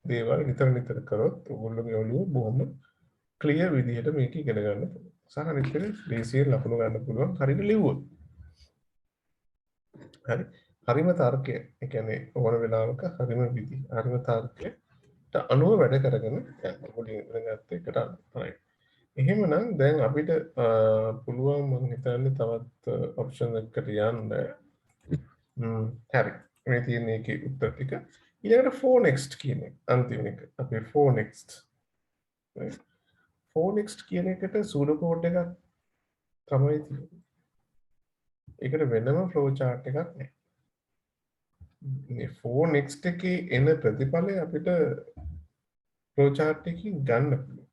දේවල් නිතර කරොත් ඔයගොල්ලෝගේ ඔළුව බොහොම ක්ලියර් විදිහට මේක ඉගෙන ගන්න පුළුවන්. සහ අනිත් එක ලේසියෙන් ලකුණු ගන්න පුළුවන් හරියට ලිව්වොත්. හරි. හරිම තර්කය. ඒ කියන්නේ ඕන වෙලාවක හරිම විදි. හරිම තර්කයට අනුව වැඩ කරගෙන යන්න. පොඩි ඉගෙන ගත්ත එකට තමයි. එහෙමනම් දැන් අපිට පුළුවන් මම හිතන්නේ තවත් ඔප්ෂන් එකකට යන්න. හරි. මේ තියෙන එකේ උත්තර ටික. ඊළඟට for next කියන එක. අන්තිම එක. අපි for next. for next කියන එකට pseudo code එකක් තමයි තියෙන්නේ. ඒකට වෙනම flow chart එකක් නැහැ. මේ for next එකේ එන ප්‍රතිඵලය අපිට flow chart එකකින් ගන්න පුළුවන්.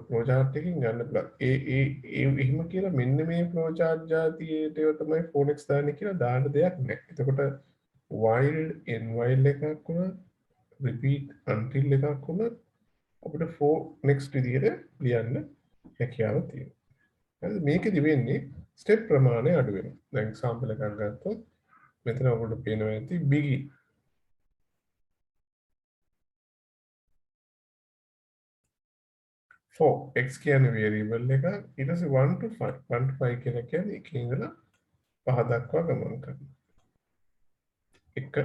flow chart එකකින් ගන්න පුළුවන්. ඒ එහෙම කියලා මෙන්න මේ flow chart જાතියට තමයි for next දාන්නේ කියලා දාන්න දෙයක් නැහැ. එතකොට while and while එකක් වුණා repeat until එකක් වුණා අපිට for next විදිහට ලියන්න හැකියාව තියෙනවා. හරිද? මේකෙදි වෙන්නේ step ප්‍රමාණය අඩු වෙනවා. දැන් example එකක් ගත්තොත් මෙතන ඔයගොල්ලෝ පේනවා ඇති begin 4 x කියන්නේ variable එක ඊට පස්සේ 1 to 5 1 to 5 කියන කියන්නේ එකේ ඉඳලා 5 දක්වා ගමන් කරනවා. 1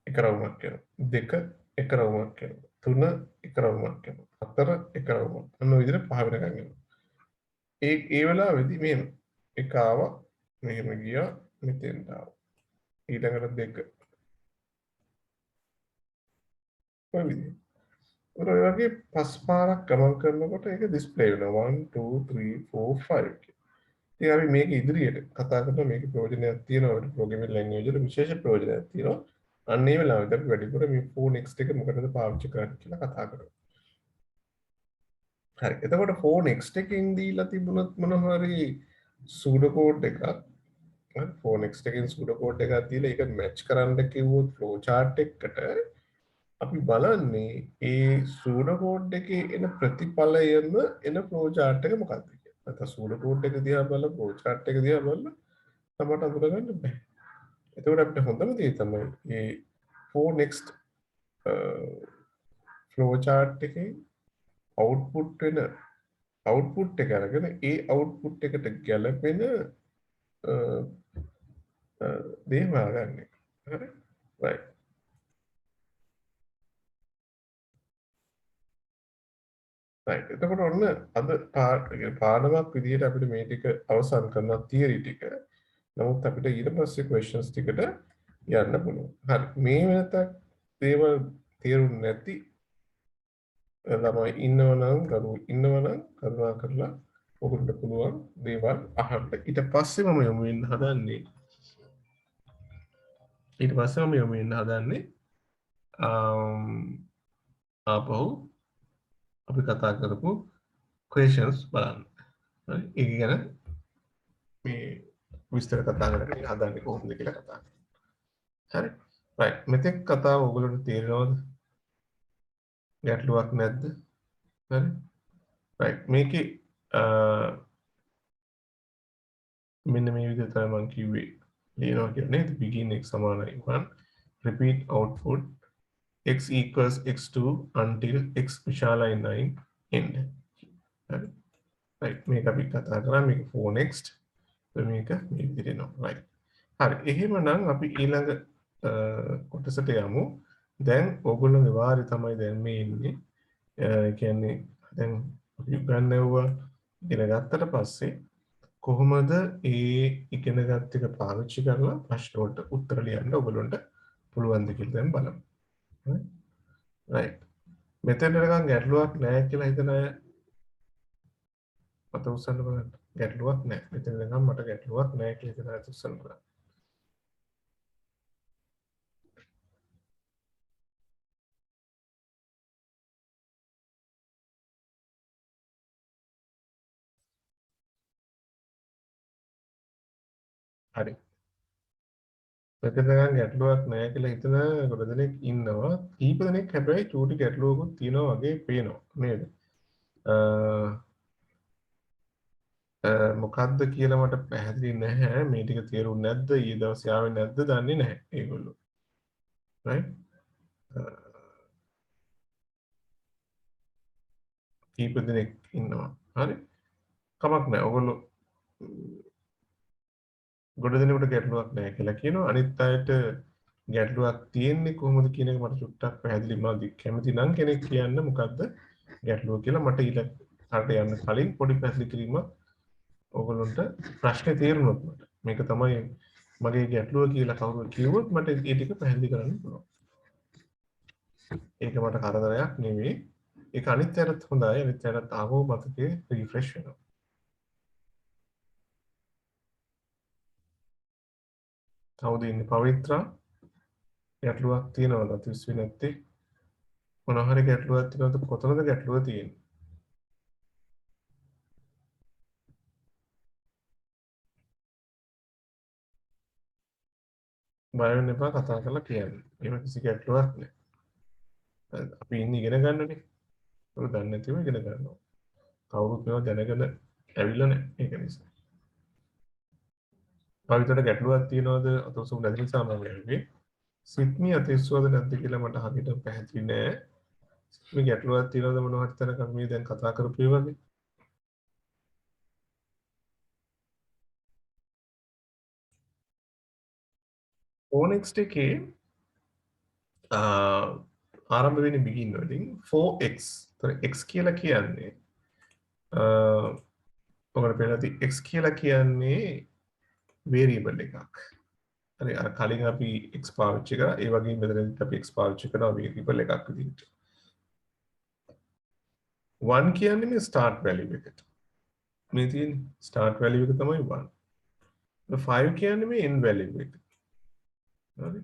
එක රවුමක් කරනවා. 2 එක රවුමක් කරනවා. 3 එක රවුමක් කරනවා. 4 එක රවුමක්. අන්න ඔය විදිහට 5 වෙනකන් යනවා. ඒ වෙලාවෙදී මෙහෙම එක ආවා මෙහෙම ගියා මෙතෙන්ට ආවා. ඊළඟට 2 ඔය විදිහට ඔය වගේ පස් පාරක් ගමන් කරනකොට ඒක ඩිස්ප්ලේ වෙනවා 1 2 3 4 5 ඉතින් අපි මේක ඉදිරියට කතා කරනවා මේකේ ප්‍රයෝජනයක් තියෙනවා අපිට ප්‍රෝග්‍රෑමින් ලැන්ග්වේජ් වල විශේෂ ප්‍රයෝජනයක් තියෙනවා අන්න ඒ වෙලාවෙත් අපි වැඩිපුර මේ for next එක මොකටද පාවිච්චි කරන්නේ කියලා කතා කරමු හරි එතකොට for next එකෙන් දීලා තිබුණොත් මොන හරි pseudo code එකක් හරි for next එකෙන් pseudo code එකක් දීලා ඒක මැච් කරන්න කිව්වොත් flow chart එකකට අපි බලන්නේ ඒ pseudo code එකේ එන ප්‍රතිඵලයම එන flow chart එක මොකක්ද කියලා. නැත්නම් pseudo code එක දිහා බලලා flow chart එක දිහා බලලා තමයි අඳුරගන්න බෑ. එතකොට අපිට හොඳම දේ තමයි මේ for next flow chart එකේ output වෙන output එක අරගෙන ඒ output එකට ගැලපෙන දේ හොයාගන්න එක. හරි? right. එතකොට ඔන්න අද පාඩමක් විදිහට අපිට මේ ටික අවසන් කරනවා තියරි ටික. නමුත් අපිට ඊට පස්සේ questions ටිකට යන්න පුළුවන්. හරි. මේ වෙනතක් දේවල් තේරුම් නැති ළමයි ඉන්නවනම් කරුණා කරලා ඔගොල්ලන්ට පුළුවන් දේවල් අහන්න. ඊට පස්සේ මම යොමු වෙන්න හදන්නේ ආපහු අපි කතා කරපු questions බලන්න. හරි. ඒක ගැන මේ විස්තර කතා කරගෙන හදන්නේ කොහොමද කියලා කතා කරමු. හරි. right. මෙතෙක් කතාව ඔයගොල්ලන්ට තේරෙනවද? ගැටලුවක් නැද්ද? හරි. right. මේකේ මෙන්න මේ විදිහට තමයි මම කිව්වේ. ලියනවා කියන්නේ නේද? begin x සමානයි 1 repeat output x equals x2 until x විශාලයි 9 end. හරි. right. මේක අපි කතා කරා මේක 4next. මේක මේ විදිහට එනවා. right. හරි. එහෙමනම් අපි ඊළඟ කොටසට යමු. දැන් ඕගොල්ලෝගේ වාරේ තමයි දැන් මේ ඉන්නේ. ඒ කියන්නේ දැන් අපි ගන්නවා ඉගෙන ගත්තට පස්සේ කොහොමද ඒ ඉගෙනගත් එක පාවිච්චි කරලා ප්‍රශ්න වලට උත්තර ලියන්න ඔයගොල්ලන්ට පුළුවන්ද කියලා දැන් බලමු. right. මෙතන නිකන් ගැටලුවක් නැහැ කියලා හිතන අය මට උස්සන්න බලන්න. ගැටලුවක් නැහැ. මෙතන නිකන් මට ගැටලුවක් නැහැ කියලා හිතන අය උස්සන්න බලන්න. හරි. මෙතන නිකන් ගැටලුවක් නැහැ කියලා හිතන ගොඩ දෙනෙක් ඉන්නවා. කීප දෙනෙක් හැබැයි චූටි ගැටලුවකුත් තියෙනවා වගේ පේනවා නේද? මොකක්ද කියලා මට පැහැදිලි නැහැ. මේ ටික තේරුන්නේ නැද්ද? ඊයේ දවසේ ආවේ නැද්ද? දන්නේ නැහැ ඒගොල්ලෝ. right? කීප දෙනෙක් ඉන්නවා. හරි. කමක් නැහැ. ඔයගොල්ලෝ ගොඩ දෙනෙකුට ගැටලුවක් නැහැ කියලා කියනවා. අනිත් අයට ගැටලුවක් තියෙන්නේ කොහොමද කියන එක මට චුට්ටක් පැහැදිලි වුණා. කැමති නම් කෙනෙක් කියන්න මොකද්ද ගැටලුව කියලා මට ඊළඟට යන්න කලින් පොඩි පැහැදිලි කිරීමක් ඔයගොල්ලන්ට ප්‍රශ්නේ තේරුණොත් මට මේක තමයි මගේ ගැටලුව කියලා කවුරු කිව්වොත් මට ඒ ටික පැහැදිලි කරන්න පුළුවන්. ඒක මට කරදරයක් නෙවෙයි. ඒක අනිත් අයටත් හොඳයි. අනිත් අයටත් ආවෝ මතකේ රිෆ්‍රෙෂ් වෙනවා. කවුද ඉන්නේ? පවිත්‍රා ගැටලුවක් තියෙනවද? තිස්වි නැත්තේ මොනවා හරි ගැටලුවක් තියෙනවද? කොතනද ගැටලුව තියෙන්නේ? බය වෙන්න එපා කතා කරලා කියන්න. එහෙම කිසි ගැටලුවක් නැහැ. අපි ඉන්නේ ඉගෙන ගන්නනේ. ඒක දන්නේ නැතිව ඉගෙන ගන්නවා. කවුරුත් මේවා දැනගෙන ඇවිල්ලා නැහැ. ඒක නිසා. පවිත්‍රාට ගැටලුවක් තියෙනවද? අතොසු නැති නිසා මම ඇහුවේ. සිත්මි අතිස්සුවද නැද්ද කියලා මට හරියට පැහැදිලි නෑ. සිත්මි ගැටලුවක් තියෙනවද මොනවා හරි තැනක මේ දැන් කතා කරපු ඒ වගේ? Next එකේ ආරම්භ වෙන්නේ begin වලින් 4x. ඒතර x කියලා කියන්නේ ඔයාලට පේනවාද x කියලා කියන්නේ variable එකක්. හරි අර කලින් අපි x පාවිච්චි කරා ඒ වගේ මෙතනත් අපි x පාවිච්චි කරනවා variable එකක් විදිහට. 1 කියන්නේ මේ start value එකට. මේ තියෙන start value එක තමයි 1. 5 කියන්නේ මේ end value එක. හරි.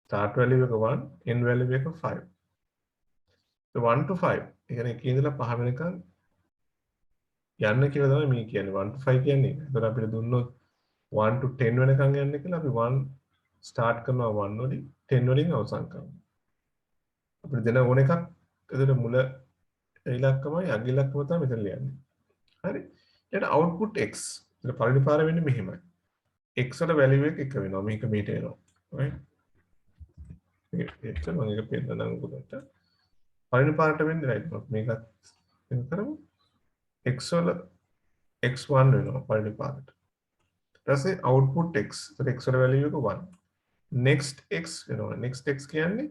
start value එක 1, end value එක 5. so 1 to 5. ඒ කියන්නේ එකේ ඉඳලා 5 වෙනකන් යන්න කියලා තමයි මේ කියන්නේ 1 to 5 කියන්නේ. එතකොට අපිට දුන්නොත් 1 to 10 වෙනකන් යන්න කියලා අපි 1 start කරනවා 1 වලින් 10 වලින් අවසන් කරනවා. අපිට දෙන ඕන එකක් එතකොට මුල ඉලක්කමයි අග ඉලක්කම තමයි මෙතන ලියන්නේ. හරි. ඊට output x. ඒක පළවෙනි පාර වෙන්නේ මෙහෙමයි. x වල value එක එක වෙනවා. මේක මීට එනවා. right? මේක මම එක පෙන්නනම් උගලට. පළවෙනි පාරට වෙන්නේ right. මේකත් එන කරමු. x වල x1 වෙනවා පළවෙනි පාරට. ඊට පස්සේ output x. ඒතර x වල value එක 1. next x වෙනවා. next x කියන්නේ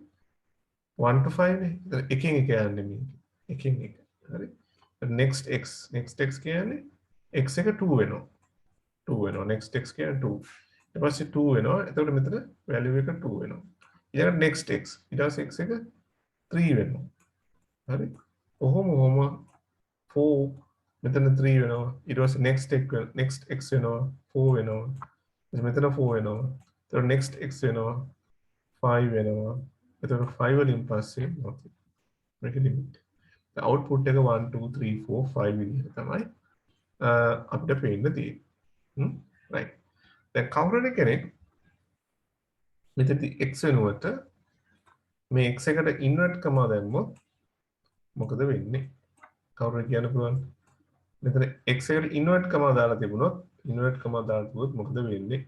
1 to 5 නේ. ඒතර එකෙන් එක යන්නේ මේක. එකෙන් එක. හරි. next x කියන්නේ x එක 2 වෙනවා. 2 වෙනවා. next x කියන්නේ 2. ඊට පස්සේ 2 වෙනවා. එතකොට මෙතන value එක 2 වෙනවා. ඊළඟ next x. ඊට පස්සේ x එක 3 වෙනවා. හරි. කොහොම 4 මෙතන 3 වෙනවා. ඊට පස්සේ next x වෙනවා 4 වෙනවා. මෙතන 4 වෙනවා. ඊට next x වෙනවා 5 වෙනවා. එතකොට 5 වලින් පස්සේ මොකද? මේක limit. output එක 1 2 3 4 5 විදිහට තමයි අපිට පේන්න තියෙන්නේ. right. දැන් කවුරුද කෙනෙක් මෙතනදී x වෙනුවට මේ x එකට ඉන්වර්ට් කමා දැම්මොත් මොකද වෙන්නේ? කවුරුද කියන්න පුළුවන්? මෙතන x එකට ඉන්වර්ට් කමා දාලා තිබුණොත් ඉන්වර්ට් කමා දාලා තිබුණොත් මොකද වෙන්නේ?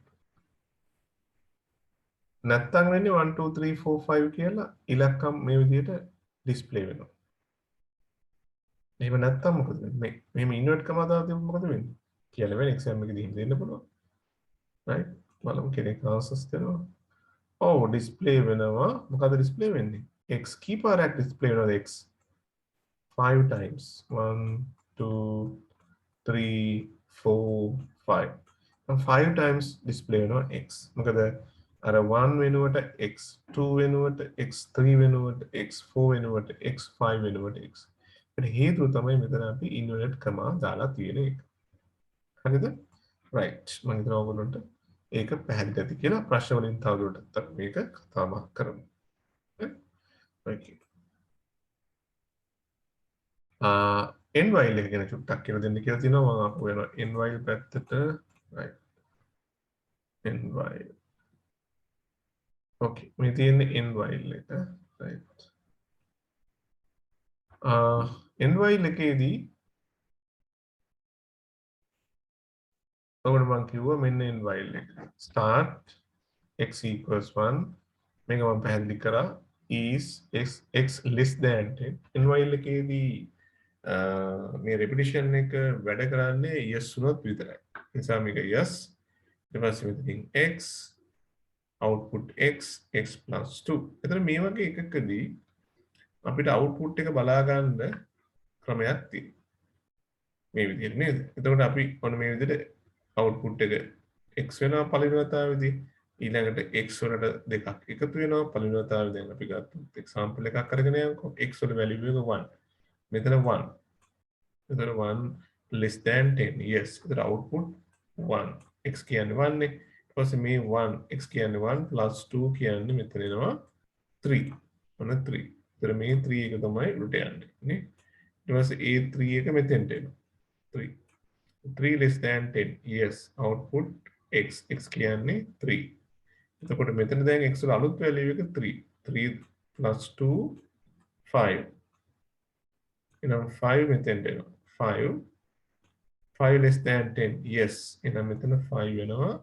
නැත්තම් වෙන්නේ 1 2 3 4 5 කියලා ඉලක්කම් මේ විදිහට ඩිස්ප්ලේ වෙනවා. එහෙම නැත්තම් මොකද වෙන්නේ? මෙහෙම ඉන්වර්ට් කමා දාලා තිබුණොත් මොකද වෙන්නේ? කියලා වෙන එක්සෑම් එකේදී එහෙම දෙන්න පුළුවන්. right? බලමු කෙනෙක් ආන්සර්ස් දෙනවා. ඔව් ඩිස්ප්ලේ වෙනවා. මොකද ඩිස්ප්ලේ වෙන්නේ? x කීපාරක් ඩිස්ප්ලේ වෙනවද x? 5 times 1 2 3 4 5 5 times display වෙනවා x මොකද අර 1 වෙනුවට x 2 වෙනුවට x 3 වෙනුවට x 4 වෙනුවට x 5 වෙනුවට x ඒකට හේතුව තමයි මෙතන අපි ඉන්වර්ට් කමා දාලා තියෙන එක හරිද right මම හිතනවා ඔයගොල්ලන්ට ඒක පැහැදිලි ඇති කියලා ප්‍රශ්න වලින් තවදුරටත් අපි මේක කතා බහ කරමු okay n while එක ගැන චුට්ටක් කියලා දෙන්න කියලා තියෙනවා මම අපු වෙනවා n while පැත්තට right n while okay මේ තියෙන්නේ n while එක right n while එකේදී ඔබට මම කිව්වා මෙන්න n while එක start x equals 1 මේක මම පැහැදිලි කරා is x less than 10 n while එකේදී මේ repetition එක වැඩ කරන්නේ yes වුණොත් විතරයි. ඒ නිසා මේක yes ඊට පස්සේ මෙතනින් x output x plus 2. එතන මේ වගේ එකකදී අපිට output එක බලා ගන්න ක්‍රමයක් තියෙනවා. මේ විදිහට නේද? එතකොට අපි ඔන්න මේ විදිහට output එක x වෙනවා පළවෙනි වතාවේදී ඊළඟට x වලට දෙකක් එකතු වෙනවා පළවෙනි වතාවේ දැන් අපි ගත්තොත් example එකක් අරගෙන යමුකෝ x වල value එක 1 මෙතන 1 එතන 1 less than 10 yes එතන output 1 x කියන්නේ 1 නේ ඊට පස්සේ මේ 1 x කියන්නේ 1 plus 2 කියන්නේ මෙතන එනවා 3 ඔන්න 3 එතන මේ 3 එක තමයි උඩට යන්නේ නේ ඊට පස්සේ ඒ 3 එක මෙතෙන්ට එනවා 3 3 less than 10 yes output x කියන්නේ 3 එතකොට මෙතන දැන් x වල අලුත් වැලියු එක 3 3 plus 2 5 එහෙනම් 5 මෙතෙන්ට එනවා 5 less than 10 yes එහෙනම් මෙතන 5 වෙනවා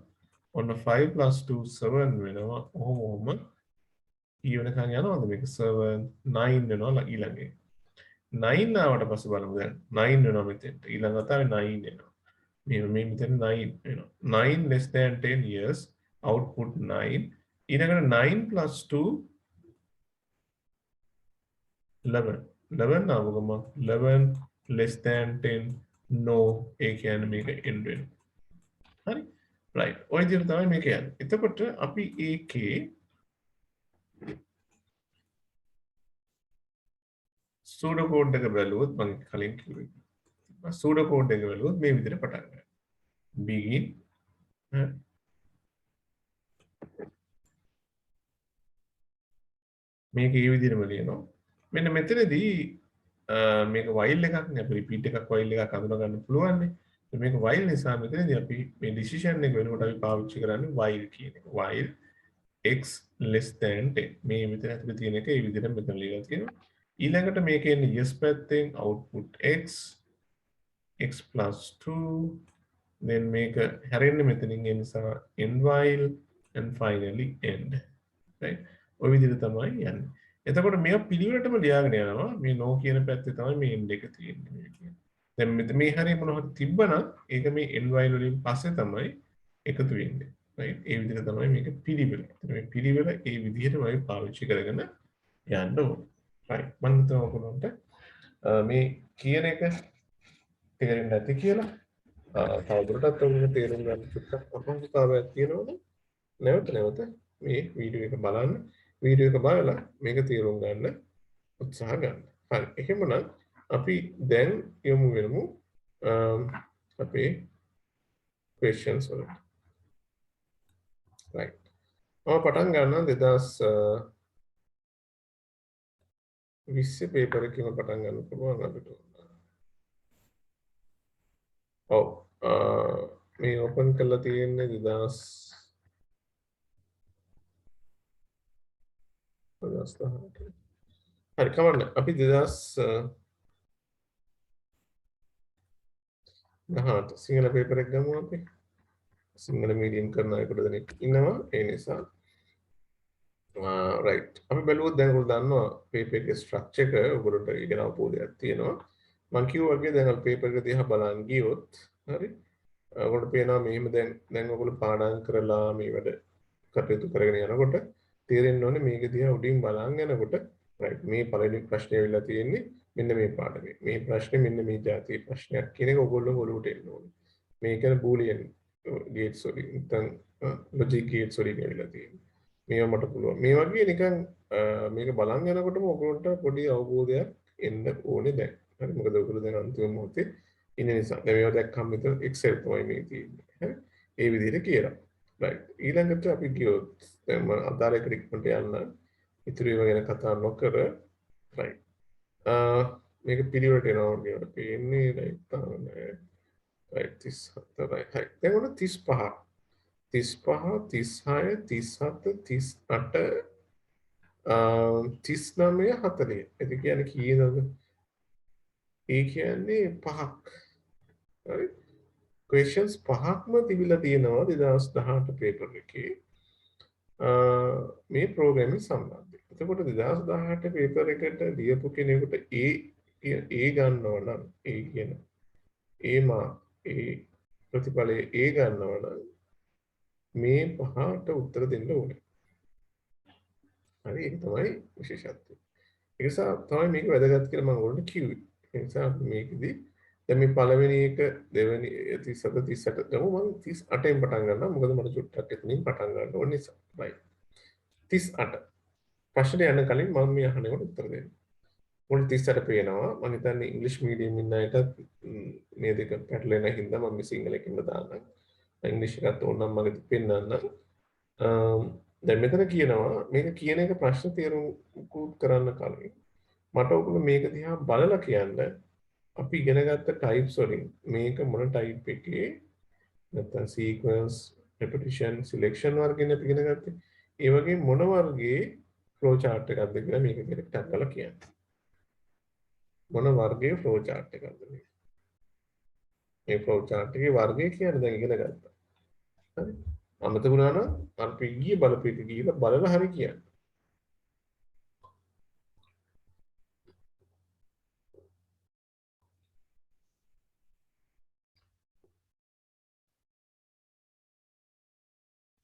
ඔන්න 5 plus 2 7 වෙනවා ඔහොම ඊවෙනකන් යනවාද මේක 7 9 වෙනවා ඊළඟේ 9 ආවට පස්සේ බලමු දැන් 9 වෙනවා මෙතෙන්ට ඊළඟ වතාවේ 9 එනවා මේ මෙතන 9 වෙනවා 9 less than 10 years output 9 ඊළඟට 9 plus 2 11 11 ආව ගමන් 11 less than 10 no ඒ කියන්නේ මේක end වෙනවා හරි right ඔය විදිහට තමයි මේක යන්නේ එතකොට අපි ඒකේ සූඩෝ කෝඩ් එක බැලුවොත් මම කලින් කිව්වා සූඩෝ කෝඩ් එක බැලුවොත් මේ විදිහට පටන් ගන්නවා begin මේක ඒ විදිහටම ලියනවා මෙන්න මෙතනදී මේක while එකක් නේ අපි repeat එකක් while එකක් හඳුනා ගන්න පුළුවන් නේ මේක while නිසා මෙතනදී අපි මේ decision එක වෙනකොට අපි පාවිච්චි කරන්නේ while කියන එක while x less than 10 මේ මෙතන ඇතුලේ තියෙන එක ඒ විදිහට මෙතන ලියලා තියෙනවා ඊළඟට මේකේ ඉන්නේ yes පැත්තෙන් output x plus 2 then මේක හැරෙන්නේ මෙතනින් ඒ නිසා end while and finally end right ඔය විදිහට තමයි යන්නේ එතකොට මේක පිළිවෙලටම ලියාගෙන යනවා මේ no කියන පැත්තේ තමයි මේ end එක තියෙන්නේ මේ කියන්නේ දැන් මෙතන මේ හැරේ මොනවද තිබ්බනම් ඒක මේ end while වලින් පස්සේ තමයි එකතු වෙන්නේ right ඒ විදිහට තමයි මේක පිළිවෙල මේ පිළිවෙල ඒ විදිහටමයි පාවිච්චි කරගෙන යන්න ඕනේ right මම හිතනවා ඔයගොල්ලන්ට මේ කියන එක තේරෙන්නේ නැති කියලා තවදුරටත් ඔයගොල්ලෝ තේරුම් ගන්න චුට්ටක් අපහසුතාවයක් තියෙනවනේ නැවත මේ වීඩියෝ එක බලන්න වීඩියෝ එක බලලා මේක තේරුම් ගන්න උත්සාහ ගන්න. හරි. එහෙමනම් අපි දැන් යමු අපේ questions වලට. right. මම පටන් ගන්නවා 2020 පේපර් එකකින් පටන් ගන්න පුළුවන් අපිට. ඔව්. මේ ඕපන් කරලා තියෙන්නේ 2010. හරි කවන්න අපි 2018 සිංහල පේපර් එක ගමු අපි. සිංහල මීඩියම් කරන අයකට දෙනෙක් ඉන්නවා ඒ නිසා රයිට් අපි බැලුවොත් දැන් ඔයගොල්ලෝ දන්නවා පේපර් එකේ ස්ට්‍රක්චර් එක ඔයගොල්ලන්ට ඉගෙන අවබෝධයක් තියෙනවා මම කිව්වා වගේ දැන් අපි පේපර් එක දිහා බලන් ගියොත් හරි ඔයගොල්ලන්ට පේනවා මෙහෙම දැන් ඔයගොල්ලෝ පාඩම් කරලා මේ වැඩ කටයුතු කරගෙන යනකොට තේරෙන්න ඕනේ මේක දිහා උඩින් බලන් යනකොට රයිට් මේ පළවෙනි ප්‍රශ්නේ ඇවිල්ලා තියෙන්නේ මෙන්න මේ පාඩමේ මේ ප්‍රශ්නේ මෙන්න මේ જાතිය ප්‍රශ්නයක් කියන එක ඔයගොල්ලෝ ඔලුවට එන්න ඕනේ මේක බූලියන් ගේට්ස් වලින් නැත්නම් ලොජික් ගේට්ස් වලින් ඇවිල්ලා තියෙන්නේ මේවා මට පුළුවන් මේ වගේ නිකන් මේක බලන් යනකොටම ඔයගොල්ලන්ට පොඩි අවබෝධයක් එන්න ඕනේ දැන් හරි මොකද ඔයගොල්ලෝ දැන් අන්තිම මොහොතේ ඉන්න නිසා දැන් මේවා දැක්කම විතර එක්සෙල් තමයි මේ තියෙන්නේ හරි ඒ විදිහට කියලා රයිට් ඊළඟට අපි ගියොත් දැන් මම අදාළ එකට ඉක්මනට යන්න ඉතුරු ඒවා ගැන කතා නොකර රයිට් මේක පිළිවෙලට එනවා කියලාට පේන්නේ රයිට් තමයි රයිට් 37 රයිට් හරි දැන් ඔන්න 35 36 37 38 39 40 ඒක කියන්නේ කීයද ඒ කියන්නේ 5ක් හරි questions 5ක්ම තිබිලා තියෙනවා 2018 පේපර් එකේ මේ ප්‍රෝග්‍රෑමින් සම්බන්ධයෙන්. එතකොට 2018 පේපර් එකට ලියපු කෙනෙකුට ඒ ගන්නවා නම් ඒ කියන ඒ ප්‍රතිඵලයේ ඒ ගන්නවා නම් මේ පහට උත්තර දෙන්න ඕනේ. හරි ඒක තමයි විශේෂත්වය. ඒ නිසා තමයි මේක වැදගත් කියලා මම ඔයාලට කිව්වේ. ඒ නිසා මේකෙදි දැන් මේ පළවෙනි එක දෙවෙනි 37 38 ගමු මම 38න් පටන් ගන්නවා මොකද මට චුට්ටක් එතනින් පටන් ගන්න ඕන නිසා. right 38 ප්‍රශ්නේ යන කලින් මම මේ අහනකොට උත්තර දෙන්න. මොකද 38 පේනවා මම හිතන්නේ ඉංග්‍රීසි මීඩියම් ඉන්න අයට මේ දෙක පැටලෙන හින්දා මම සිංහලකින්ම දාන්නම්. ඉංග්‍රීසි එකත් ඕනනම් මම පෙන්නන්නම්. දැන් මෙතන කියනවා මේක කියන එක ප්‍රශ්න තේරුම් කරන්න කලින් මට ඔයගොල්ලෝ මේක දිහා බලලා කියන්න අපි ඉගෙන ගත්ත ටයිප්ස් වලින් මේක මොන ටයිප් එකේ නැත්නම් සීක්වන්ස් රෙපිටිෂන් සිලෙක්ෂන් වර්ගයෙන් අපි ඉගෙන ගත්තේ ඒ වගේ මොන වර්ගයේ ෆ්ලෝ chart එකක්ද කියලා මේක කෙනෙක් ටක්කලා කියන්න මොන වර්ගයේ ෆ්ලෝ chart එකක්ද මේ ෆ්ලෝ chart එකේ වර්ගය කියන්නේ දැන් ඉගෙන ගත්තා හරි අමතක වුණා නම් අපි ඊයේ බලපිට ගිහලා බලලා හරි කියන්න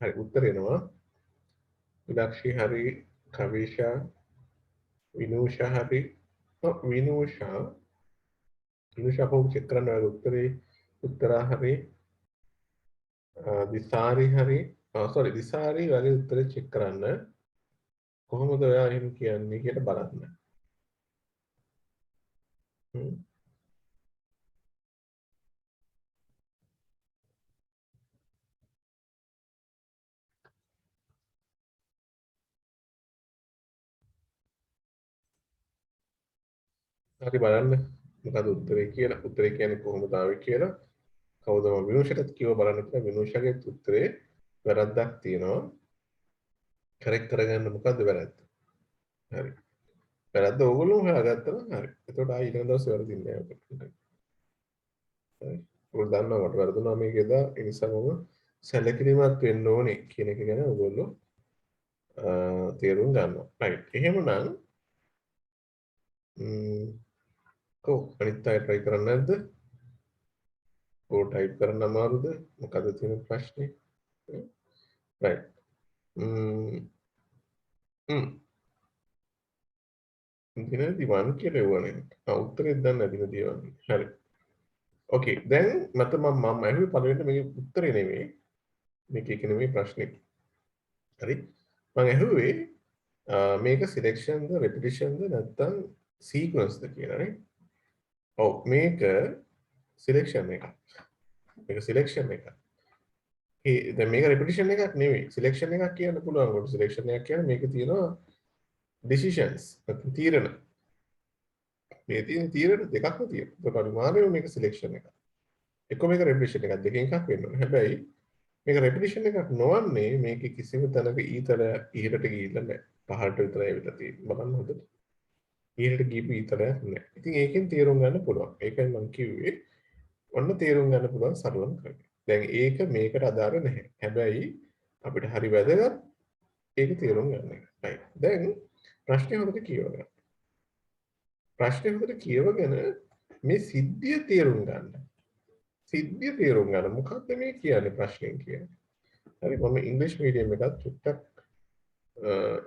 හරි උත්තර එනවා විලක්ෂි හරි කවිෂා විනූෂා හරි විනූෂා පොක් චෙක් කරන්න උත්තරේ උත්තරා හරි දිසාරි හරි සෝරි දිසාරි වගේ උත්තරේ චෙක් කරන්න කොහොමද ඔයා එහෙම කියන්නේ කියලා බලන්න හරි බලන්න මොකද උත්තරේ කියලා උත්තරේ කියන්නේ කොහොමද ආවේ කියලා කවුද මම විනෝෂයට කිව්ව බලන්න කියලා විනෝෂගේ උත්තරේ වැරද්දක් තියෙනවා කරෙක්ට් කරගන්න මොකද්ද වැරද්ද හරි වැරද්ද ඕගොල්ලෝ හොයාගත්තා නම් හරි එතකොට ආයි ඊළඟ දවසේ වැරදින්නේ නැහැ ඔකට හරි ඔයගොල්ලෝ දන්නවා මට වැරදුනා මේක එදා ඒ නිසා මම සැලකිලිමත් වෙන්න ඕනේ කියන එක ගැන ඔයගොල්ලෝ තේරුම් ගන්නවා රයිට් එහෙමනම් කො අනිත් අය try කරන්නේ නැද්ද කො type කරන්න අමාරුද මොකද තියෙන ප්‍රශ්නේ right දිනදී වන් කියලා එවනේ උත්තරේ දන්නේ නැති නේද හරි ඕකේ දැන් මම ඇහුවේ පළවෙනිට මේකේ උත්තරේ නෙමෙයි මේකේ නෙමෙයි ප්‍රශ්නේ හරි මම ඇහුවේ මේක සිලෙක්ෂන්ද රෙපිටිෂන්ද නැත්නම් සීක්වන්ස්ද කියලා නේ ඔව් මේක සිලෙක්ෂන් එකක්. මේක සිලෙක්ෂන් එකක්. දැන් මේක රෙපිටිෂන් එකක් නෙවෙයි. සිලෙක්ෂන් එකක් කියන්න පුළුවන්. කොට සිලෙක්ෂන් එකක් කියන්නේ මේකේ තියෙනවා decisions නැත්නම් තීරණ. මේ තියෙන තීරණ දෙකක්ම තියෙනවා. ඒක අනිවාර්යයෙන්ම මේක සිලෙක්ෂන් එකක්. එක මේක රෙපිටිෂන් එකක් දෙකෙන් එකක් වෙන්න ඕනේ. හැබැයි මේක රෙපිටිෂන් එකක් නොවන්නේ මේකේ කිසිම තැනක ඊතල ඉහළට ගිහිල්ලා නැහැ. පහළට විතරයි ඇවිල්ලා තියෙන්නේ. බලන්න හොඳට. ඉහළට ගිහපු ඊතලයක් නැහැ. ඉතින් ඒකෙන් තේරුම් ගන්න පුළුවන්. ඒකයි මම කිව්වේ ඔන්න තේරුම් ගන්න පුළුවන් සරලම ක්‍රමය. දැන් ඒක මේකට අදාළ නැහැ. හැබැයි අපිට හරි වැදගත් ඒක තේරුම් ගන්න එක. right. දැන් ප්‍රශ්නේ හොඳට කියවගන්න. ප්‍රශ්නේ හොඳට කියවගෙන මේ සිද්ධිය තේරුම් ගන්න. සිද්ධිය තේරුම් ගන්න. මොකක්ද මේ කියන්නේ ප්‍රශ්නෙන් කියන්නේ? හරි මම ඉංග්‍රීසි මීඩියම් එකත් චුට්ටක්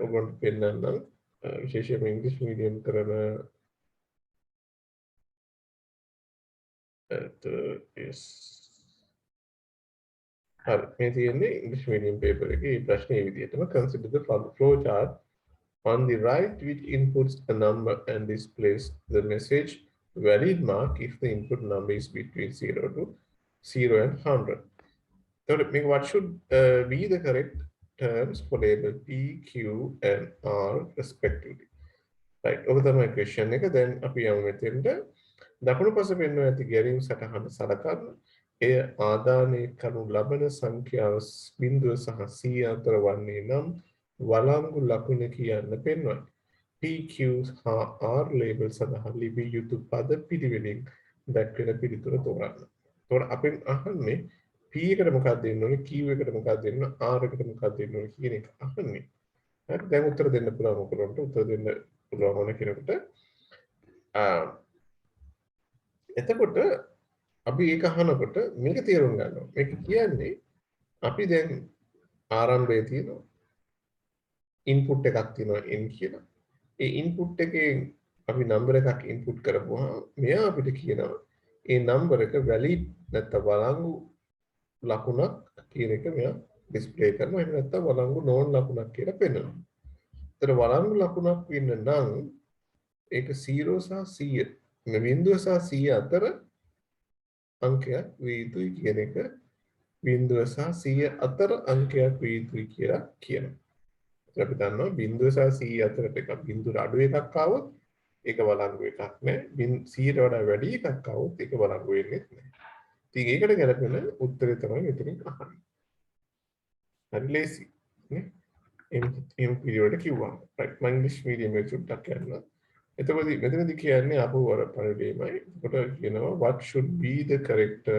ඔයගොල්ලන්ට පෙන්නන්නම්. විශේෂයෙන්ම ඉංග්‍රීසි මීඩියම් කරන yes හරි මේ තියෙන්නේ ඉංග්‍රීසි මීඩියම් පේපර් එකේ මේ ප්‍රශ්නේ මේ විදිහටම consider the flow chart on the right which inputs a number and displays the message valid mark if the input number is between 0 to 0 and 100. So what should be the correct terms for label P, Q and R respectively? Right. ඔබ තමයි question එක. දැන් අපි යමු මෙතෙන්ට. දකුණු පස පෙන්වන ඇති ගැරීම් සටහන සලකන්න. එය ආදානය කරනු ලබන සංඛ්‍යාව බිඳුව සහ 100 අතර වන්නේ නම් වළංගු ලකුණ කියන්න පෙන්වයි. P, Q හා R label සඳහා ලිවිය යුතු පද පිළිවෙලින් දැක්වෙන පිළිතුර තෝරන්න. එතකොට අපෙන් අහන්නේ P එකට මොකක්ද දෙන්න ඕනේ, Q එකට මොකක්ද දෙන්න ඕනේ, R එකට මොකක්ද දෙන්න ඕනේ කියන එක අහන්නේ. හරි දැන් උත්තර දෙන්න පුළුවන් ඔයගොල්ලන්ට උත්තර දෙන්න පුළුවන් ඕන කෙනෙකුට. එතකොට අපි ඒක අහනකොට මේක තේරුම් ගන්නවා. මේක කියන්නේ අපි දැන් ආරම්භයේ තියෙන ඉන්පුට් එකක් තියෙනවා n කියලා. ඒ ඉන්පුට් එකෙන් අපි නම්බර් එකක් ඉන්පුට් කරපුවා මෙයා අපිට කියනවා ඒ නම්බර් එක වැලිඩ් නැත්නම් වළංගු ලකුණක් කියන එක මෙයා ඩිස්ප්ලේ කරනවා. එහෙම නැත්නම් වළංගු නෝන් ලකුණක් කියලා පෙන්නනවා. ඒතර වළංගු ලකුණක් වෙන්න නම් ඒක 0 සහ 100 මේ බිඳුව සහ 100 අතර අංකයක් වේ යුතුයි කියන එක බිඳුව සහ 100 අතර අංකයක් වේ යුතුයි කියලා කියනවා. අපි දන්නවා බිඳුව සහ 100 අතරට එක බිඳුවට අඩු එකක් ආවොත් ඒක වළංගු එකක් නෑ. 100ට වඩා වැඩි එකක් ආවොත් ඒක වළංගු වෙන්නේ නැහැ. ඉතින් ඒකට ගැලපෙන උත්තරේ තමයි මෙතනින් අහන්නේ. හරි ලේසි නේ? එම් පිළිවෙලට කිව්වා. right මම ඉංග්‍රීසි මීඩියම් එකේ චුට්ටක් යනවා. එතකොට මෙතනදී කියන්නේ අපෝ වර පරිදීමයි. එතකොට කියනවා what should be the correct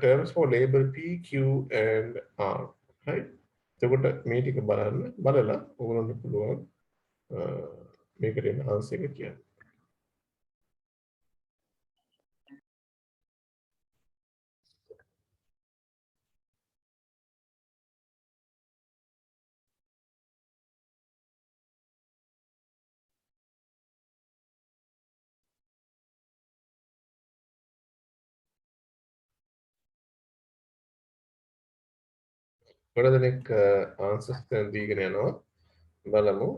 terms for label P, Q and R. right? එතකොට මේ ටික බලන්න බලලා ඔයගොල්ලන්ට පුළුවන් මේකට එන ආන්සර් එක කියන්න. ගොඩ දෙනෙක් ආන්සර්ස් දීගෙන යනවා. බලමු.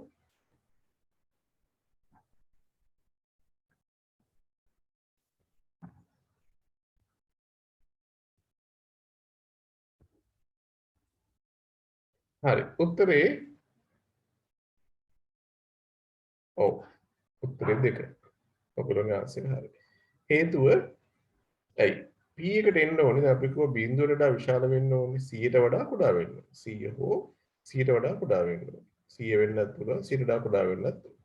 හරි. උත්තරේ ඔව්. උත්තරේ 2. ඔයගොල්ලෝගේ ආන්සර් හරි. හේතුව ඇයි P එකට එන්න ඕනේ. දැන් අපි කිව්වා බිඳුවට වඩා විශාල වෙන්න ඕනේ 100ට වඩා කුඩා වෙන්න. 100 හෝ 100ට වඩා කුඩා වෙන්න ඕනේ. 100 වෙන්නත් පුළුවන් 100ට වඩා කුඩා වෙන්නත් පුළුවන්.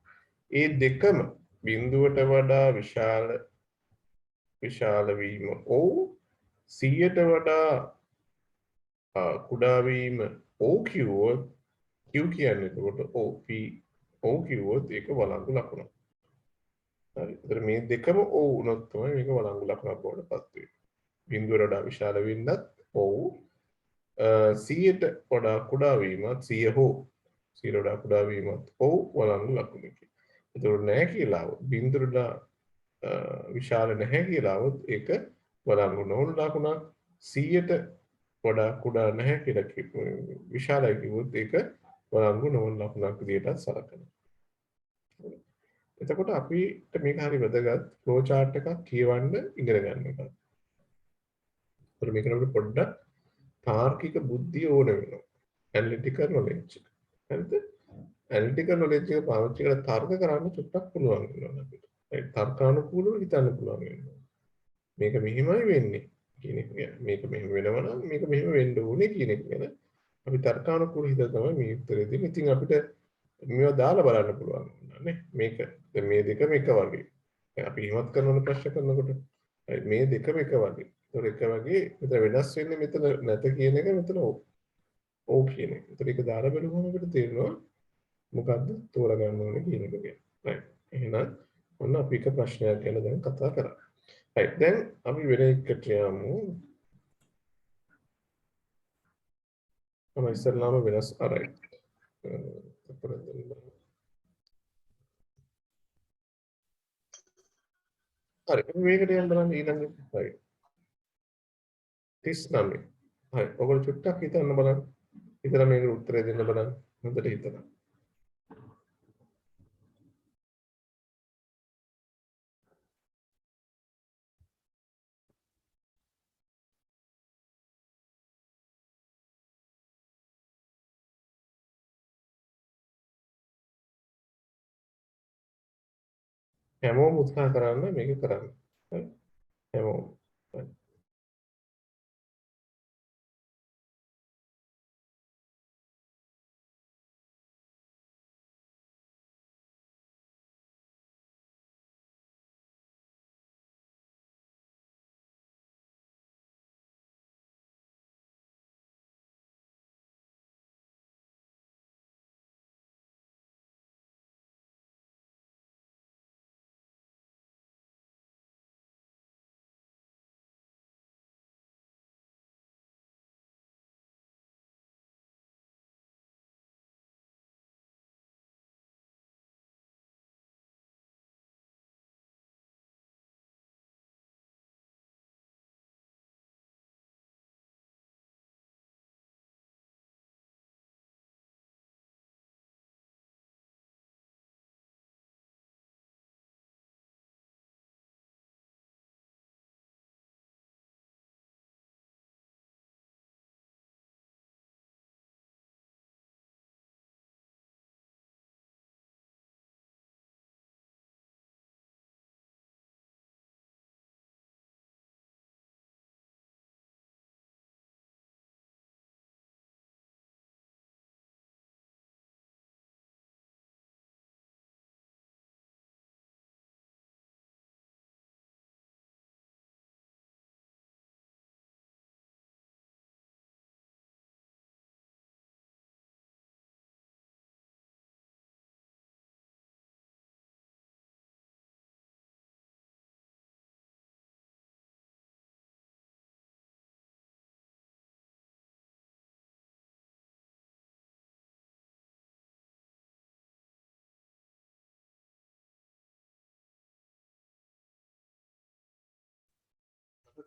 ඒ දෙකම බිඳුවට වඩා විශාල වීම O 100ට වඩා කුඩා වීම O කිව්වොත් Q කියන්නේ එතකොට OP O කිව්වොත් ඒක වළංගු ලකුණක්. හරි. ඒතර මේ දෙකම O වුණොත් තමයි මේක වළංගු ලකුණක් බවට පත් වෙන්නේ. බිඳුවට වඩා විශාල වෙන්නත් O 100ට වඩා කුඩා වීමත් 100 හෝ 100ට වඩා කුඩා වීමත් O වළංගු ලකුණකි. ඒතර නැහැ කියලා බිඳුවට වඩා විශාල නැහැ කියලා આવොත් ඒක වළංගු නොවන ලකුණක් 100ට වඩා කුඩා නැහැ කියලා විශාලයි කිව්වොත් ඒක වළංගු නොවන ලකුණක් විදිහට සලකනවා. එතකොට අපිට මේක හරි වැදගත් ෆ්ලෝ chart එකක් කියවන්න ඉගෙන ගන්න එක. ඒතර මේකට අපිට පොඩ්ඩක් තාර්කික බුද්ධිය ඕන වෙනවා. Analytical knowledge. හරිද? ඇනලිටිකල් නොලෙජ් එක පාවිච්චි කරලා තර්ක කරන්න චුට්ටක් පුළුවන් වෙනවා අපිට. ඒ තර්කානුකූලව හිතන්න පුළුවන් වෙනවා. මේක මෙහිමයි වෙන්නේ කියන එක ගැන. මේක මෙහෙම වෙනවා නම් මේක මෙහෙම වෙන්න ඕනේ කියන එක ගැන අපි තර්කානුකූලව හිතලා තමයි මේ උත්තරේ දෙන්නේ. ඉතින් අපිට මේවා දාලා බලන්න පුළුවන් නේ. මේක දැන් මේ දෙකම එක වගේ. දැන් අපි ඉවත් කරන ප්‍රශ්න කරනකොට මේ දෙකම එක වගේ. ඒතර එක වගේ මෙතන වෙනස් වෙන්නේ මෙතන නැත කියන එක මෙතන ඕ කියන එක. ඒතර ඒක දාලා බලුවම අපිට තේරෙනවා මොකද්ද තෝරගන්න ඕනේ කියන එක ගැන. right. එහෙනම් ඔන්න අපි එක ප්‍රශ්නයක් ගැන දැන් කතා කරා. right. දැන් අපි වෙන එකට යමු. ඉස්සරලාම වෙනස් right. හරි මේකට යන්න බලන්න ඊළඟ හරි 39 හරි ඔයගොල්ලෝ චුට්ටක් හිතන්න බලන්න හිතලා මේකට උත්තරය දෙන්න බලන්න හොඳට හිතලා හැමෝම උත්සාහ කරන්න මේක කරන්න හරි හැමෝම හරි.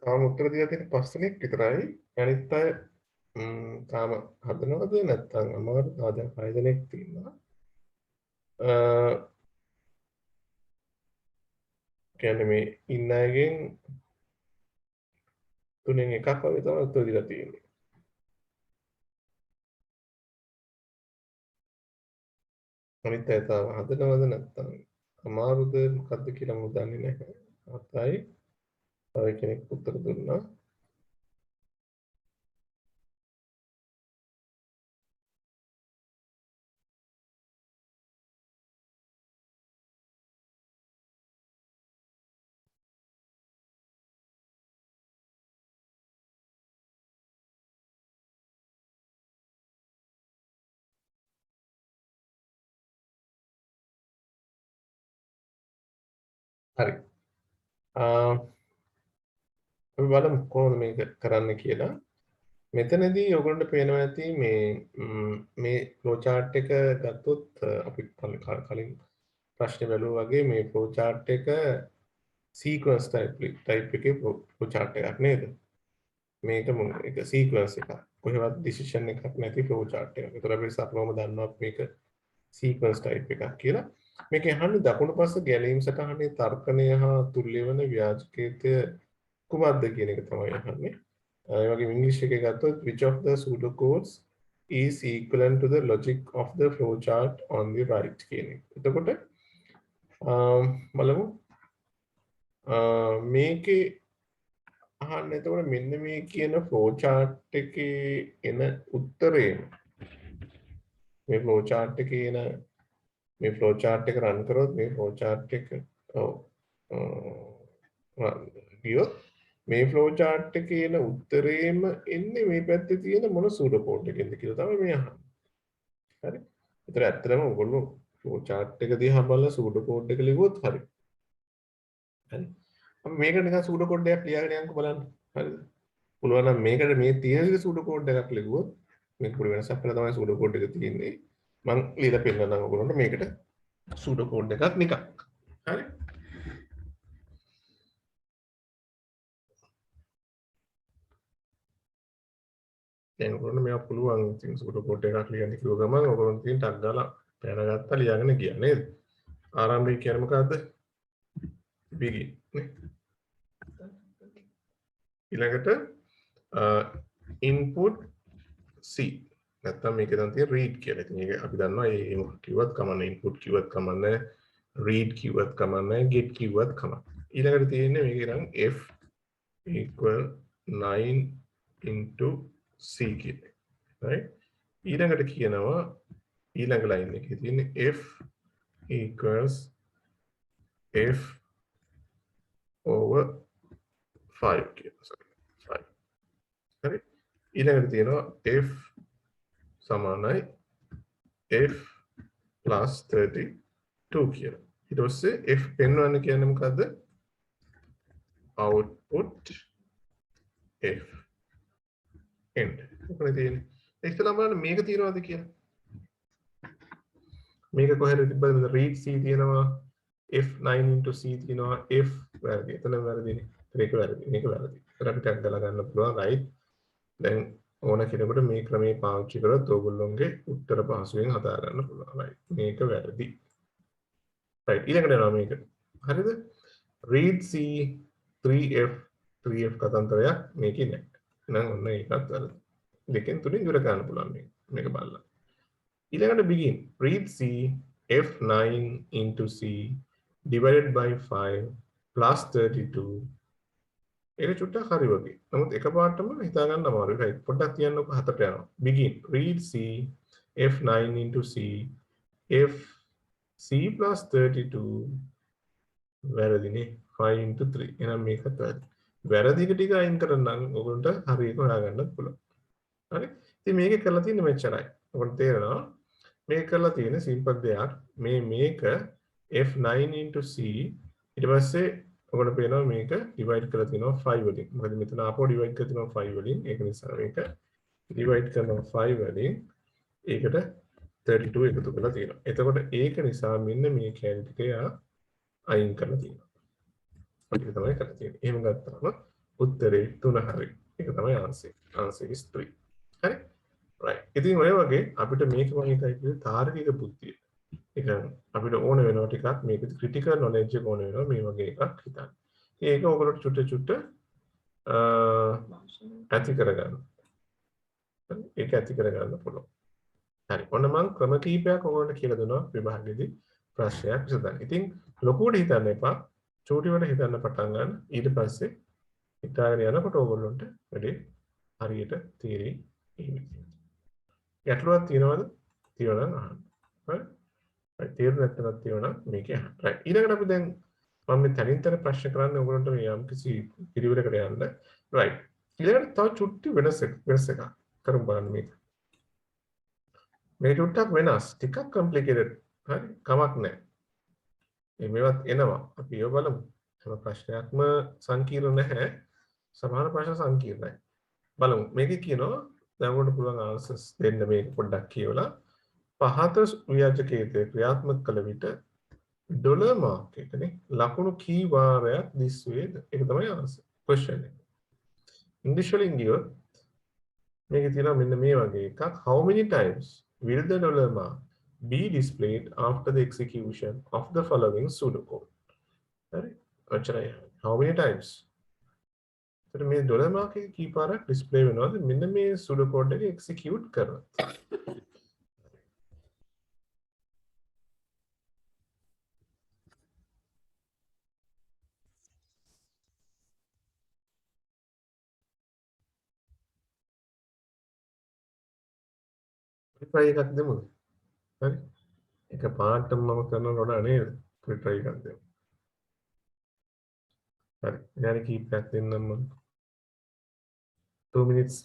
තාම උත්තර දීලා තියෙන 5 දෙනෙක් විතරයි අනිත් අය තාම හදනවද නැත්නම් අමාරු දැන් 6 දෙනෙක් තියෙනවා කියන්නේ මේ ඉන්න අයගෙන් තුනෙන් එකක් වගේ තමයි උත්තර දීලා තියෙන්නේ. අනිත් අය තාම හදනවද නැත්නම් අමාරුද මොකද්ද කියලා මම දන්නේ නැහැ. අතයි තව කෙනෙක් උත්තර දුන්නා. හරි. අපි බලමු කොහොමද මේක කරන්න කියලා. මෙතනදී ඔයගොල්ලන්ට පේනවා ඇති මේ ෆ්ලෝ chart එක ගත්තොත් අපි කලින් ප්‍රශ්නේ බැලුවා වගේ මේ ෆ්ලෝ chart එක සීක්වන්ස් ටයිප් එකේ ෆ්ලෝ chart එකක් නේද? මේක එක සීක්වන්ස් එකක්. කොහෙවත් ඩිසිෂන් එකක් නැති ෆ්ලෝ chart එකක්. ඒතර අපි සරලවම දන්නවා මේක සීක්වන්ස් ටයිප් එකක් කියලා. මේක අහන්නේ දකුණු පස්ස ගැලීම් සටහනේ තර්කණය හා තුල්‍ය වන ව්‍යාජකේතය කුමක්ද කියන එක තමයි අහන්නේ. ඒ වගේම ඉංග්‍රීසි එකේ ගත්තොත් which of the pseudocodes is equivalent to the logic of the flowchart on the right කියන එක. එතකොට බලමු මේකේ අහන්න එතකොට මෙන්න මේ කියන flowchart එකේ එන උත්තරේ මේ flowchart එකේ එන මේ flowchart එක run කරොත් මේ flowchart එක ගියොත් මේ flowchart එකේ එන උත්තරේම එන්නේ මේ පැත්තේ තියෙන මොන pseudocode එකෙන්ද කියලා තමයි මේ අහන්නේ. හරි. ඒතර ඇත්තටම ඔයගොල්ලෝ flowchart එක දිහා බලලා pseudocode එක ලිව්වොත් හරි. හරි. අපි මේක නිකන් pseudocode එකක් ලියාගෙන යන්නකෝ බලන්න. හරිද? පුළුවන් නම් මේකට මේ තියෙන විදිහට pseudocode එකක් ලිව්වොත් මේක පොඩි වෙනසක් කරලා තමයි pseudocode එක තියෙන්නේ. මම ලියලා පෙන්නන්නම් ඔයගොල්ලන්ට මේකට pseudocode එකක් නිකන්. හරි. දැන් ඔයගොල්ලන්ට මේවා පුළුවන් ඉතින් pseudocode එකක් ලියන්න කිව්ව ගමන් ඔයගොල්ලන් තියෙන ටක් දාලා පෑන ගත්තා ලියාගෙන ගියා නේද? ආරම්භය කියන්නේ මොකද්ද? begin නේ. ඊළඟට input C නැත්තම් මේක දැන් තියෙන read කියලා. ඉතින් මේක අපි දන්නවා මේ කිව්වත් කමන්නේ input කිව්වත් කමන්නේ read කිව්වත් කමන්නේ get කිව්වත් කමන්නේ. ඊළඟට තියෙන්නේ මේකේ නම් f equal 9 into C කියන්නේ. right? ඊළඟට කියනවා ඊළඟ line එකේ තියෙන්නේ f equals f over 5 කියලා. sorry 5. හරි. ඊළඟට තියෙනවා f සමානයි f plus 32 කියලා. ඊට පස්සේ f පෙන්වන්න කියන්නේ මොකද්ද? output f end. මොකද තියෙන්නේ? ඉස්සෙල්ලා බලන්න මේක තියනවාද කියලා. මේක කොහෙද තිබ්බද? read c තියෙනවා f9 into c තියෙනවා f වැරදි. එතන වැරදිනේ. මේක වැරදි. මේක වැරදි. ඒකට අපි ටැග් දාලා ගන්න පුළුවන් right. දැන් ඕන කෙනෙකුට මේ ක්‍රමයේ පාවිච්චි කරලා ඔයගොල්ලෝගේ උත්තර පහසුවෙන් හදා ගන්න පුළුවන්. right. මේක වැරදි. right. ඊළඟට යනවා මේක. හරිද? read c 3f කතන්දරයක් මේකේ නැහැ. එහෙනම් ඔන්න ඒකත් වැරදි. දෙකෙන් තුනෙන් ඉවර ගන්න පුළුවන් මේක බලලා. ඊළඟට begin. read c f9 into c divided by 5 plus 32 ඒක චුට්ටක් හරි වගේ. නමුත් එකපාරටම හිතා ගන්න අමාරුයි. right. පොඩ්ඩක් තියන්නකො හතට යනවා. begin. read c f9 into c f c plus 32 වැරදිනේ 5 into 3. එහෙනම් මේකත් වැරදි. වැරදි ටික අයින් කරන්න ඔයගොල්ලන්ට හරියට හොයාගන්නත් පුළුවන්. හරි. ඉතින් මේකේ කරලා තියෙන්නේ මෙච්චරයි. ඔයගොල්ලන්ට තේරෙනවා? මේක කරලා තියෙන්නේ සිම්පල් දෙයක්. මේක f9 into c ඊට පස්සේ ඔයගොල්ලෝ පේනවා මේක ඩිවයිඩ් කරලා තියෙනවා 5 වලින්. මොකද මෙතන ආපහු ඩිවයිඩ් කරලා තියෙනවා 5 වලින්. ඒක නිසා මේක ඩිවයිඩ් කරනවා 5 වලින්. ඒකට 32 එකතු කරලා තියෙනවා. එතකොට ඒක නිසා මෙන්න මේ කැලි ටික අයින් කරලා තියෙනවා. ඒක තමයි කරලා තියෙන්නේ. එහෙම ගත්තාම උත්තරේ 3 හරි. ඒක තමයි ආන්සර්. Answer is 3. හරි? right. ඉතින් ඔය වගේ අපිට මේක වගේ එකයි තාර්කික බුද්ධිය. ඒක අපිට ඕන වෙනවා ටිකක් මේක ක්‍රිටිකල් නොලෙජ් එක ඕන වෙනවා මේ වගේ එකක් හිතන්න. ඒක ඔයගොල්ලෝ චුට්ට ඇති කරගන්න. ඒක ඇති කරගන්න පුළුවන්. හරි. ඔන්න මම ක්‍රම කීපයක් ඔයගොල්ලන්ට කියලා දෙනවා විභාගෙදී ප්‍රශ්නයක් විසඳන්න. ඉතින් ලොකුවට හිතන්න එපා. චූටිවට හිතන්න පටන් ගන්න. ඊට පස්සේ හිතාගෙන යනකොට ඔයගොල්ලන්ට වැඩි හරියට තීරෙයි මේ විදිහට. ගැටලුවක් තියෙනවද? තියෙනවා නම් අහන්න. හරි? right. තීරණ නැත්නම් තියෙනවා නම් මේක අහන්න. right. ඊළඟට අපි දැන් මම මේ තනින් තන ප්‍රශ්න කරන්නේ ඔයගොල්ලන්ට මේ යම් කිසි පිළිවෙලකට යන්න. right. ඊළඟට තව චුට්ටි වෙනස් එකක් කරමු බලන්න මේක. මේ චුට්ටක් වෙනස්. ටිකක් complicated. හරි? කමක් නැහැ. මේවත් එනවා. අපි ඒව බලමු. හැම ප්‍රශ්නයක්ම සංකීර්ණ නැහැ. සමහර ප්‍රශ්න සංකීර්ණයි. බලමු. මේකේ කියනවා දැන් ඔයාලට පුළුවන් ආන්සර්ස් දෙන්න මේක පොඩ්ඩක් කියවලා පහත ව්‍යාජකයේ ක්‍රියාත්මක කළ විට ඩොලර් මාක් එකනේ ලකුණු කී වාරයක් දිස්වේද? ඒක තමයි ආන්සර්. ක්වෙස්චන් එක. ඉංග්‍රීසි වලින් ගියොත් මේකේ තියෙනවා මෙන්න මේ වගේ එකක්. how many times will the dollar mark be displayed after the execution of the following pseudocode. හරි. ඔච්චරයි. How many times? එතකොට මේ ඩොලර් මාක් එක කී පාරක් ඩිස්ප්ලේ වෙනවද මෙන්න මේ pseudocode එක execute කරනත්. try එකක් දෙමුද? හරි. එක පාටම මම කරනකොට නේද? try එකක් දෙමු. හරි. ඊළඟ කීපයක් දෙන්නම් මම. 2 minutes.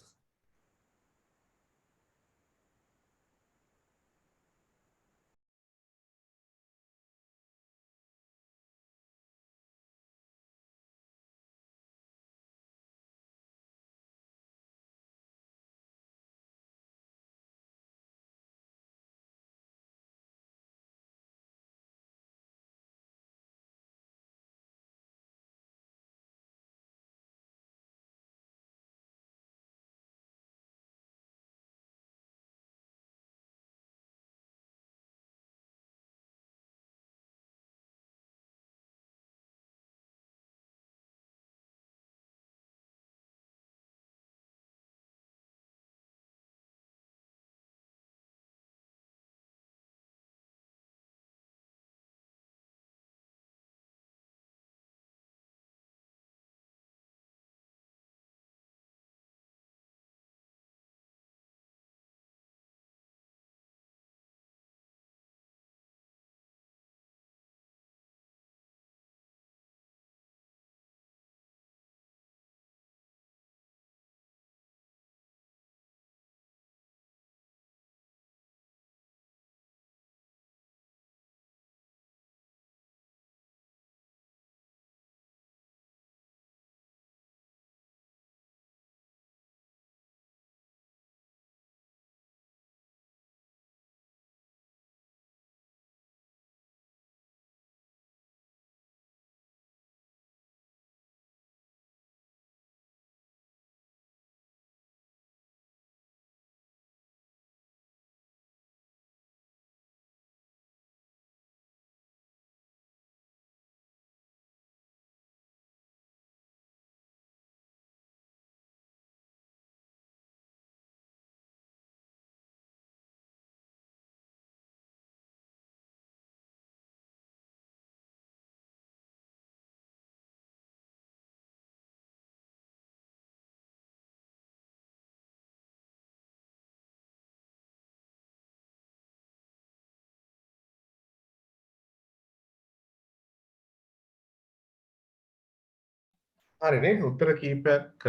හරිනේ උත්තර කීපයක්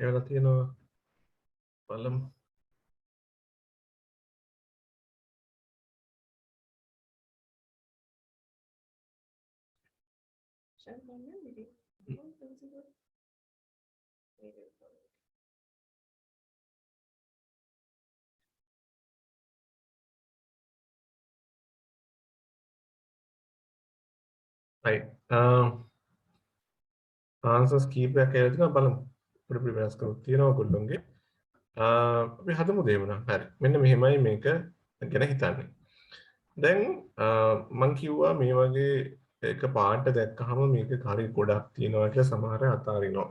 එවලා තියෙනවා බලමු. right. answers කීපයක් ඇවිත් තියෙනවා බලමු. පොඩි පොඩි වෙනස්කම් තියෙනවා ඔයගොල්ලෝගේ. අපි හදමු දෙමුණා. හරි. මෙන්න මෙහෙමයි මේක ගැන හිතන්නේ. දැන් මම කිව්වා මේ වගේ එක පාට දැක්කහම මේක හරි ගොඩක් තියෙනවා කියලා සමහර අය අතාරිනවා.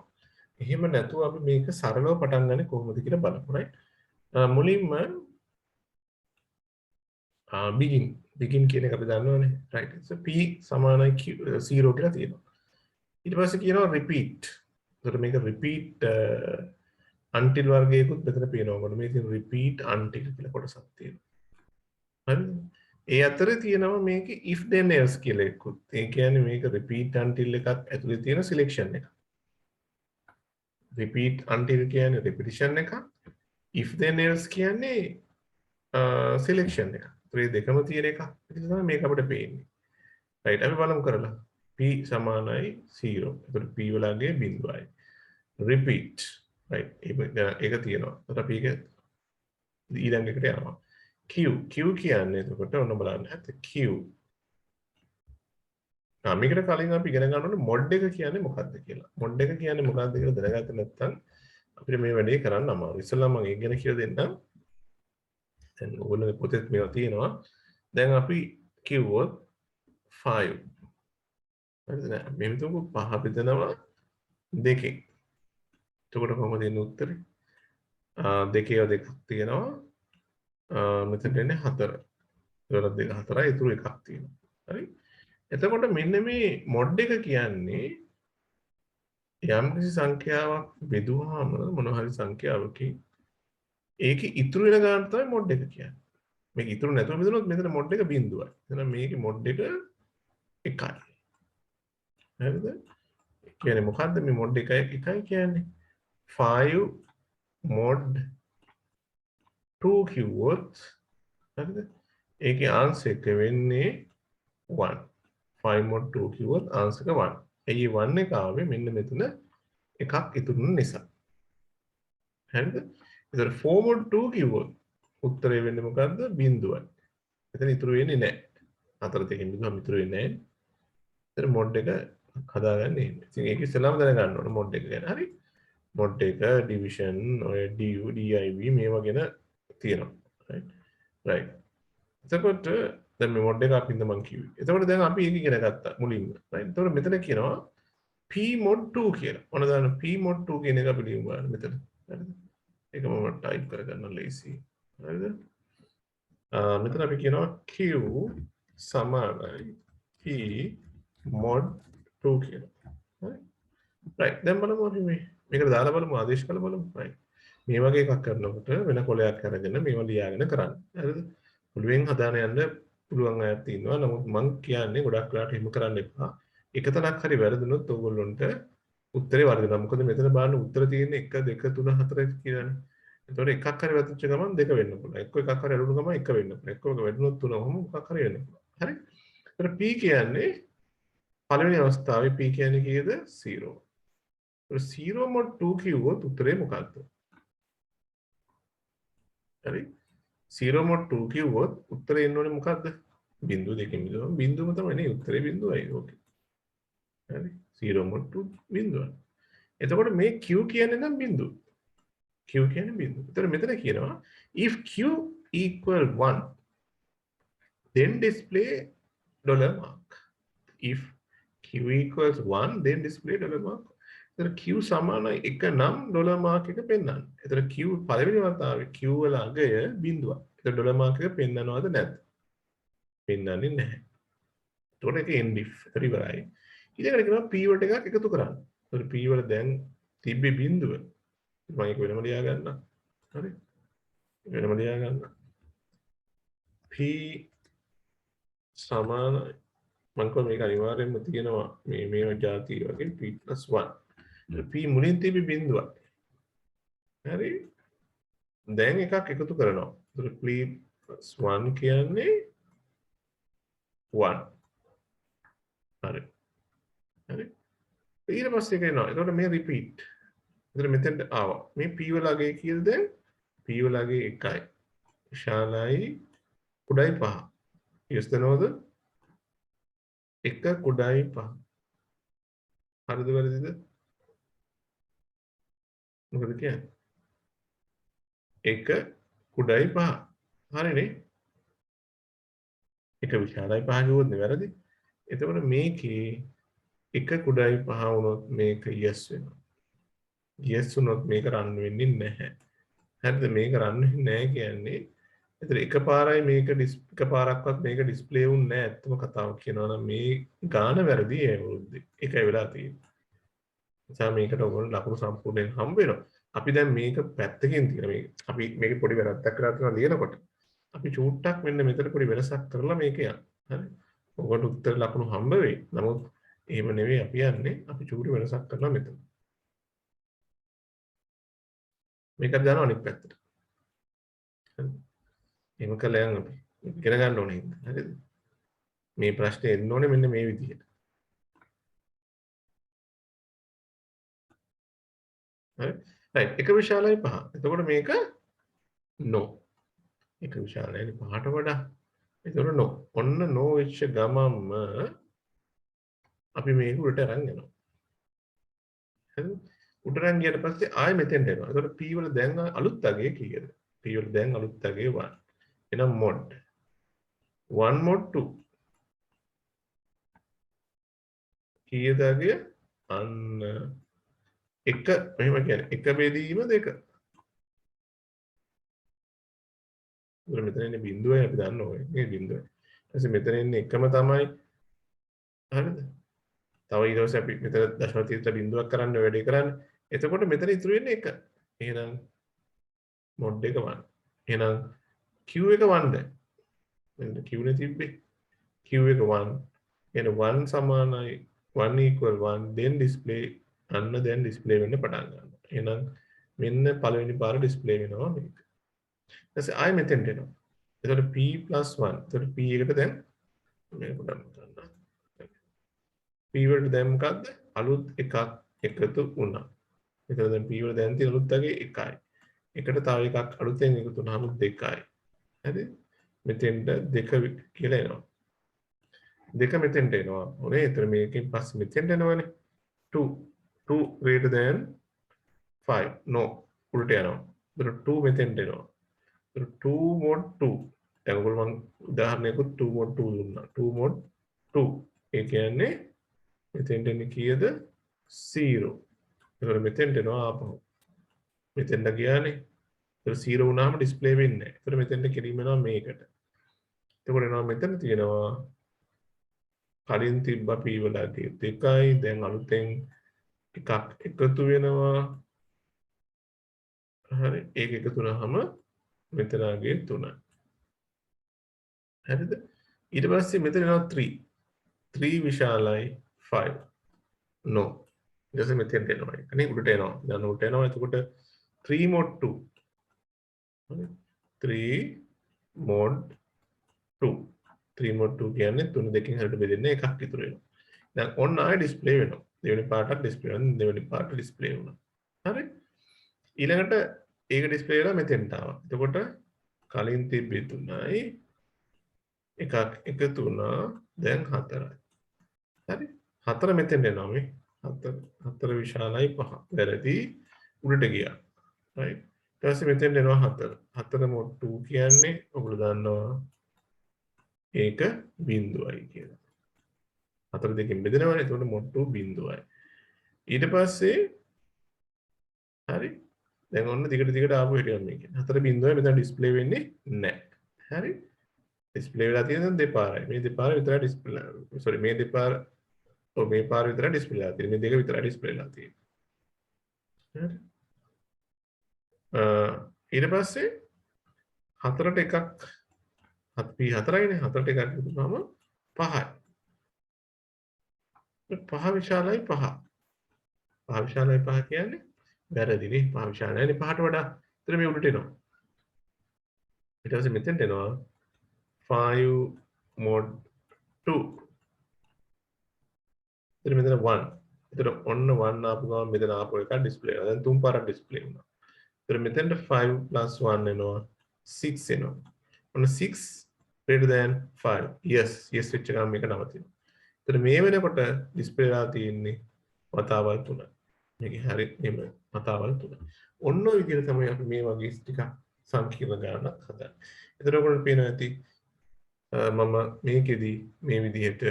එහෙම නැතුව අපි මේක සරලව පටන් ගන්නේ කොහොමද කියලා බලමු. right. මුලින්ම begin කියන එක අපි දන්නවනේ. right. so p සමානයි 0 කියලා තියෙනවා. ඊට පස්සේ කියනවා repeat. එතකොට මේක repeat until වර්ගයකුත් මෙතන පේනවා. මොකද මේ තියෙන repeat until කියලා කොටසක් තියෙනවා. හරිද? ඒ අතරේ තියෙනවා මේකේ if then else කියලා එකකුත්. ඒ කියන්නේ මේක repeat until එකක් ඇතුලේ තියෙන selection එක. repeat until කියන්නේ repetition එක. if then else කියන්නේ selection එක. ඒ දෙකම තියෙන එක. ඒක තමයි මේක අපිට පේන්නේ. right අපි බලමු කරලා. p සමානයි 0. එතකොට p වලගේ බිඳුවයි. repeat right ඒක තියෙනවා. එතකොට අපි ඒක ඊළඟ එකට යනවා. q කියන්නේ එතකොට ඔන්න බලන්න හැද q. මේකට කලින් අපි ඉගෙන ගන්න ඕනේ mod එක කියන්නේ මොකක්ද කියලා. mod එක කියන්නේ මොකක්ද කියලා දැනගත්තේ නැත්නම් අපිට මේ වැඩේ කරන්න අමාරුයි. ඉස්සෙල්ලා මම ඒක ගැන කියලා දෙන්නම්. දැන් ඕගොල්ලෝගේ පොතේ මේවා තියෙනවා. දැන් අපි කිව්වොත් 5. හරිද නෑ? මේ හිතමු 5 බෙදනවා 2කින්. එතකොට කොහොමද එන්නේ උත්තරේ? 2 දෙකක් තියෙනවා. මෙතනට එන්නේ 4. ඒවල 2 4යි ඉතුරු එකක් තියෙනවා. හරි? එතකොට මෙන්න මේ මොඩ් එක කියන්නේ යම්කිසි සංඛ්‍යාවක් බෙදුවාම මොන හරි සංඛ්‍යාවකින් ඒකේ ඉතුරු වෙන ගාන තමයි මොඩ් එක කියන්නේ. මේක ඉතුරු නැතුව බෙදුනොත් මෙතන මොඩ් එක බිඳුවයි. එහෙනම් මේකේ මොඩ් එක 1යි. හරිද? කියන්නේ මොකද්ද මේ මොඩ් 1යි කියන්නේ? 5 mod 2 කිව්වොත් හරිද? ඒකේ ආන්සර් එක වෙන්නේ 1. 5 mod 2 කිව්වොත් ආන්සර් එක 1. එයි 1 එක ආවේ මෙන්න මෙතන එකක් ඉතුරු වෙන නිසා. හරිද? ඒතර 4 mod 2 කිව්වොත් උත්තරේ වෙන්නේ මොකද්ද? බිඳුවයි. එතන ඉතුරු වෙන්නේ නැහැ. 4 දෙකෙන් බිඳුවම ඉතුරු වෙන්නේ නැහැ. ඒතර mod එක හදාගන්න ඉන්නේ. ඉතින් ඒක ඉස්සෙල්ලාම දැනගන්න ඕන mod එක ගැන. හරි? mod එක division ඔය du div මේවා ගැන තියෙනවා. right. එතකොට දැන් මේ mod එක අපි ඉඳ මං කිව්වේ. එතකොට දැන් අපි ඒක ඉගෙන ගත්තා මුලින්ම. right. එතකොට මෙතන කියනවා p mod 2 කියලා. මොන දාන p mod 2 කියන එක අපි ලියමු බලන්න මෙතන. හරිද? ඒක මම ටයිප් කරගන්න ලේසි. හරිද? මෙතන අපි කියනවා q සමානයි p mod 2 කියලා. හරි? right. දැන් බලමු අපි මේකට දාලා බලමු ආදේශ කරලා බලමු. right. මේ වගේ එකක් කරනකොට වෙන කොලයක් අරගෙන මේව ලියාගෙන කරන්න. හරිද? පුළුවෙන් හදාන යන්න පුළුවන් අයත් ඉන්නවා. නමුත් මම කියන්නේ ගොඩක් වෙලාට එහෙම කරන්න එපා. එක තැනක් හරි වැරදුනොත් ඕගොල්ලොන්ට උත්තරේ වර්ධනවා. මොකද මෙතන බලන්න උත්තර තියෙන්නේ 1 2 3 4 කියලානේ. එතකොට එකක් හරි වැරදිච්ච ගමන් දෙක වෙන්න පුළුවන්. එකක් හරි අඩුණු ගමන් එක වෙන්න පුළුවන්. එකක වැඩිනොත් තුන වහම මොකක් හරි වෙන්න පුළුවන්. හරි? ඒතර p කියන්නේ පළවෙනි අවස්ථාවේ p කියන්නේ කීයද? 0. 0 mod 2 කිව්වොත් උත්තරේ මොකක්ද? හරි 0 mod 2 කිව්වොත් උත්තරේ එන්න ඕනේ මොකක්ද? බිංදුව දෙකෙන් බිඳුවම බිංදුවම තමයි නේ උත්තරේ බිංදුවයි. ඕකේ. හරි 0 mod 2 බිංදුව. එතකොට මේ q කියන්නේ නම් බිංදුව. q කියන්නේ බිංදුව. එතකොට මෙතන කියනවා if q equal 1 then display $mark. If q equals 1 then display $mark. එතන q සමානයි 1 නම් $mark එක පෙන්වන්න. එතන q පළවෙනි වතාවේ q වල අගය බිංදුවක්. එතන $mark එක පෙන්වනවද නැද්ද? පෙන්වන්නේ නැහැ. එතකොට ඒක end if එතන ඉවරයි. ඊළඟට කියනවා p වලට එකක් එකතු කරන්න. එතකොට p වල දැන් තිබ්බේ බිංදුව. මම ඒක වෙනම ලියා ගන්නම්. හරි? වෙනම ලියා ගන්න. p සමානයි මම කොහොම මේක අනිවාර්යයෙන්ම තියෙනවා මේ જાතිය වගේ p + 1. p මුලින් තිබි බිංදුවයි. හරි? දැන් එකක් එකතු කරනවා. එතකොට p + 1 කියන්නේ 1. හරි. හරි? ඊට පස්සේ එක එනවා. එතකොට මේ රිපීට්. එතකොට මෙතෙන්ට ආවා. මේ p වල අගය කීයද දැන්? p වල අගය 1යි. විශාලයි කුඩායි 5. යොස්තනවද? 1 කුඩායි 5. හරිද වැරදිද? මොකද කියන්නේ? 1 කුඩායි 5. හරිනේ. 1 විශාලයි 5 කිව්වොත් වැරදි. එතකොට මේකේ 1 කුඩායි 5 වුණොත් මේක yes වෙනවා. yes වුණොත් මේක රන් වෙන්නේ නැහැ. හරිද? මේක රන් වෙන්නේ නැහැ කියන්නේ එතන එකපාරයි මේක එකපාරක්වත් මේක ඩිස්ප්ලේ වුන්නේ නැහැ. ඇත්තම කතාව කියනවා නම් මේ ගාන වැරදි ඒ වෘද්ධි. ඒකයි වෙලා තියෙන්නේ. නිසා මේකට ඔයගොල්ලෝ ලකුණු සම්පූර්ණයෙන් හම්බ වෙනවා. අපි දැන් මේක පැත්තකින් තියන මේ අපි මේක පොඩි වැරද්දක් කරලා තියෙනවා ලියනකොට. අපි චූට්ටක් මෙන්න මෙතන පොඩි වෙනසක් කරලා මේක යන්න. හරි? ඔයගොල්ලෝ උත්තර ලකුණු හම්බ වෙයි. නමුත් එහෙම නෙවෙයි අපි යන්නේ. අපි චූටි වෙනසක් කරනවා මෙතන. මේක දානවා අනිත් පැත්තට. හරි? එහෙම කළා යන් අපි. ඉගෙන ගන්න ඕනේ. හරිද? මේ ප්‍රශ්නේ එන්න ඕනේ මෙන්න මේ විදිහට. හරි? right. එක විශාලයි 5. එතකොට මේක no. එක විශාලයි 5ට වඩා. එතකොට no. ඔන්න no වෙච්ච ගමන්ම අපි මේක උඩට අරන් යනවා. හරිද? උඩට අරන් ගියට පස්සේ ආයෙ මෙතෙන්ට එනවා. එතකොට p වල දැන් අලුත් අගය කීයද? p වල දැන් අලුත් අගය 1. එහෙනම් mod 1 mod 2 කීයද ගිය අන්න එක මෙහෙම කියන්නේ එක බෙදීම දෙක. ඒතර මෙතන ඉන්නේ බිඳුවයි අපි දන්න ඕනේ මේ බිඳුවයි. ඊට පස්සේ මෙතන ඉන්නේ එකම තමයි. හරිද? තව ඊට පස්සේ අපි මෙතන දශම තීර්ථ බිඳුවක් කරන්න වැඩි කරන්නේ. එතකොට මෙතන ඉතුරු වෙන්නේ එක. එහෙනම් මොඩ් එක 1. එහෙනම් Q එක 1 දැන්. මෙන්න Q නේ තිබ්බේ. Q එක 1. එහෙනම් 1 සමානයි 1 equal 1 then display අන්න දැන් display වෙන්න පටන් ගන්නවා. එහෙනම් මෙන්න පළවෙනි පාර display වෙනවා මේක. ඊට පස්සේ ආයෙ මෙතෙන්ට එනවා. එතකොට p + 1. එතකොට p එකට දැන් මේක පොඩ්ඩක් ගන්න. p වලට දැන් මොකද්ද? අලුත් එකක් එකතු වුණා. එතකොට දැන් p වල දැන් තියෙන අලුත් එකේ 1යි. එකට තව එකක් අලුතෙන් එකතු වුණාම 2යි. හරි? මෙතෙන්ට 2 කියලා එනවා. 2 මෙතෙන්ට එනවා. ඕනේ. එතන මේකෙන් පස්සේ මෙතෙන්ට එනවනේ. 2 2 greater than 5. no. උල්ට යනවා. එතකොට 2 මෙතෙන්ට එනවා. එතකොට 2 mod 2. දැන් ඔයගොල්ලෝ මම උදාහරණයකට 2 mod 2 දුන්නා. 2 mod 2. ඒ කියන්නේ මෙතෙන්ට එන්නේ කීයද? 0. එතකොට මෙතෙන්ට එනවා ආපහු. මෙතෙන්ට ගියානේ. එතකොට 0 වුණාම ඩිස්ප්ලේ වෙන්නේ නැහැ. එතකොට මෙතෙන්ට කෙරීම වෙනවා මේකට. එතකොට එනවා මෙතන තියෙනවා කලින් තිබ්බ p වලගේ 2යි දැන් අලුතෙන් එකක් එකතු වෙනවා. හරි ඒක එකතු වුණාම මෙතනගේ 3. හරිද? ඊට පස්සේ මෙතන එනවා 3. 3 විශාලයි 5. no. ඊට පස්සේ මෙතෙන්ට එනවා. අනේ උඩට එනවා. දැන් උඩට එනවා. එතකොට 3 mod 2. හරි 3 mod 2. 3 mod 2 කියන්නේ 3 දෙකෙන් හරියට බෙදෙන්නේ එකක් ඉතුරු වෙනවා. දැන් ඔන්න ආයෙ ඩිස්ප්ලේ වෙනවා. දෙවෙනි පාටක් ඩිස්ප්ලේ වෙනවා. දෙවෙනි පාට ඩිස්ප්ලේ වුණා. හරි? ඊළඟට ඒක ඩිස්ප්ලේ වෙලා මෙතෙන්ට ආවා. එතකොට කලින් තිබ්බේ 3යි එකක් එකතු වුණා දැන් 4යි. හරි? 4 මෙතෙන්ට එනවා මේ. 4 විශාලයි 5. වැරදි උඩට ගියා. right? ඊට පස්සේ මෙතෙන්ට එනවා 4. 4 mod 2 කියන්නේ ඔයගොල්ලෝ දන්නවා ඒක බිඳුවයි කියලා. 4 දෙකෙන් බෙදෙනවනේ. එතකොට mod 2 බිඳුවයි. ඊට පස්සේ හරි දැන් ඔන්න දිගට ආපු හැටියක් මේක. 4 බිඳුවයි මෙතන ඩිස්ප්ලේ වෙන්නේ නැහැ. හරි? ඩිස්ප්ලේ වෙලා තියෙන දෙපාරයි. මේ දෙපාර විතරයි ඩිස්ප්ලේ. සෝරි මේ දෙපාර මේ පාර විතරයි ඩිස්ප්ලේ වෙලා තියෙන්නේ. මේ දෙක විතරයි ඩිස්ප්ලේ වෙලා තියෙන්නේ. හරි? ඊට පස්සේ 4ට එකක් p 4යිනේ 4ට එකක් එකතු වුණාම 5යි. 5 විශාලයි 5. 5 විශාලයි 5 කියන්නේ වැරදිනේ. 5 විශාල නැහැනේ 5ට වඩා. එතන මේ උඩට එනවා. ඊට පස්සේ මෙතෙන්ට එනවා 5 mod 2. එතන මෙතන 1. එතන ඔන්න 1 ආපු ගමන් මෙතන ආපු එක ඩිස්ප්ලේ වෙනවා. දැන් තුන් පාරක් ඩිස්ප්ලේ වුණා. එතන මෙතෙන්ට 5 + 1 එනවා 6 එනවා. ඔන්න 6 greater than 5. yes වෙච්ච ගමන් මේක නවතිනවා. එතන මේ වෙනකොට ඩිස්ප්ලේ වෙලා තියෙන්නේ වතාවල් 3. මේකේ හරි මෙහෙම වතාවල් 3. ඔන්න ඔය විදිහට තමයි අපි මේ වගේ ටිකක් සංකීර්ණ ගණනක් හදන්නේ. එතකොට ඔයගොල්ලෝ පේනවා ඇති මම මේකෙදි මේ විදිහට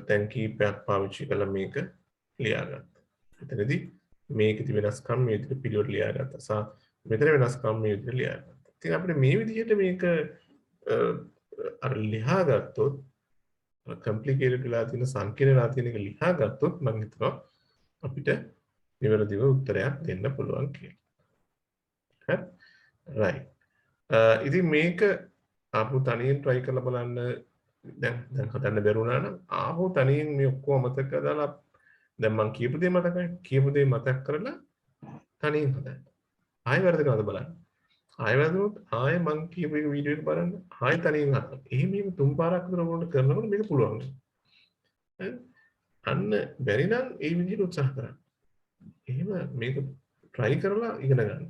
තැන් කීපයක් පාවිච්චි කළා මේක ලියාගත්තා. එතනදී මේකෙදි වෙනස්කම් මේ විදිහට පිළිවෙල ලියාගත්තා. මෙතන වෙනස්කම් මේ විදිහට ලියාගත්තා. ඉතින් අපිට මේ විදිහට මේක අර ලියාගත්තොත් කම්ප්ලිකේටඩ් වෙලා තියෙන සංකීර්ණ වෙලා තියෙන එක ලියාගත්තොත් මම හිතනවා අපිට නිවැරදිව උත්තරයක් දෙන්න පුළුවන් කියලා. හරි? right. ඉතින් මේක ආපහු තනියෙන් try කරලා බලන්න දැන් හදන්න බැරුණා නම් ආපහු තනියෙන් මේ ඔක්කොම මතක දාලා දැන් මම කියපු දේ මතකයි. කියපු දේ මතක් කරලා තනියෙන් හදන්න. ආයෙ වැරදි කරනවද බලන්න. ආයෙ වැරදුනොත් ආයෙ මම කියපු එක වීඩියෝ එක බලන්න. ආයෙ තනියෙන් හදන්න. එහෙම තුන් පාරක් විතර ඕනට කරනකොට මේක පුළුවන්. අන්න බැරි නම් ඒ විදිහට උත්සාහ කරන්න. එහෙම මේක try කරලා ඉගෙන ගන්න.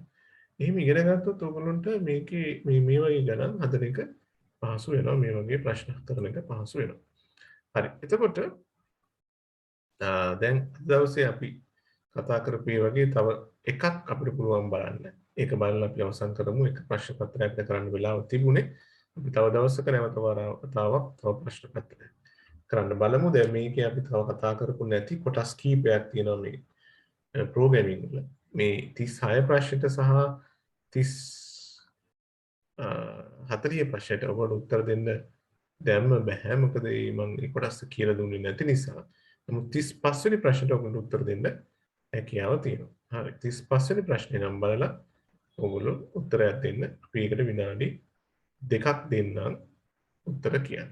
එහෙම ඉගෙන ගත්තොත් ඔයගොල්ලන්ට මේකේ මේ වගේ ගණන් හදන එක පහසු වෙනවා. මේ වගේ ප්‍රශ්න හදන එක පහසු වෙනවා. හරි. එතකොට දැන් දවසේ අපි කතා කරපු වගේ තව එකක් අපිට පුළුවන් බලන්න. ඒක බලලා අපි අවසන් කරමු. එක ප්‍රශ්න පත්‍රයක් කරන්න වෙලාව තිබුණේ. අපි තව දවසක නැවත වතාවක් තව ප්‍රශ්න පැත්තට කරන්න බලමු. දැන් මේකේ අපි තව කතා කරපු නැති කොටස් කීපයක් තියෙනවා මේ ප්‍රෝග්‍රෑමින් වල. මේ 36 ප්‍රශ්නෙට සහ 40 ප්‍රශ්නයට ඔබට උත්තර දෙන්න දැම්ම බෑ. මොකද මම ඒ කොටස් කියලා දුන්නේ නැති නිසා. නමුත් 35 වෙනි ප්‍රශ්නට ඔබට උත්තර දෙන්න හැකියාව තියෙනවා. හරි. 35 වෙනි ප්‍රශ්නේ නම් බලලා ඔයගොල්ලෝ උත්තරයක් දෙන්න. අපි ඒකට විනාඩි 2ක් දෙන්නම් උත්තර කියන්න.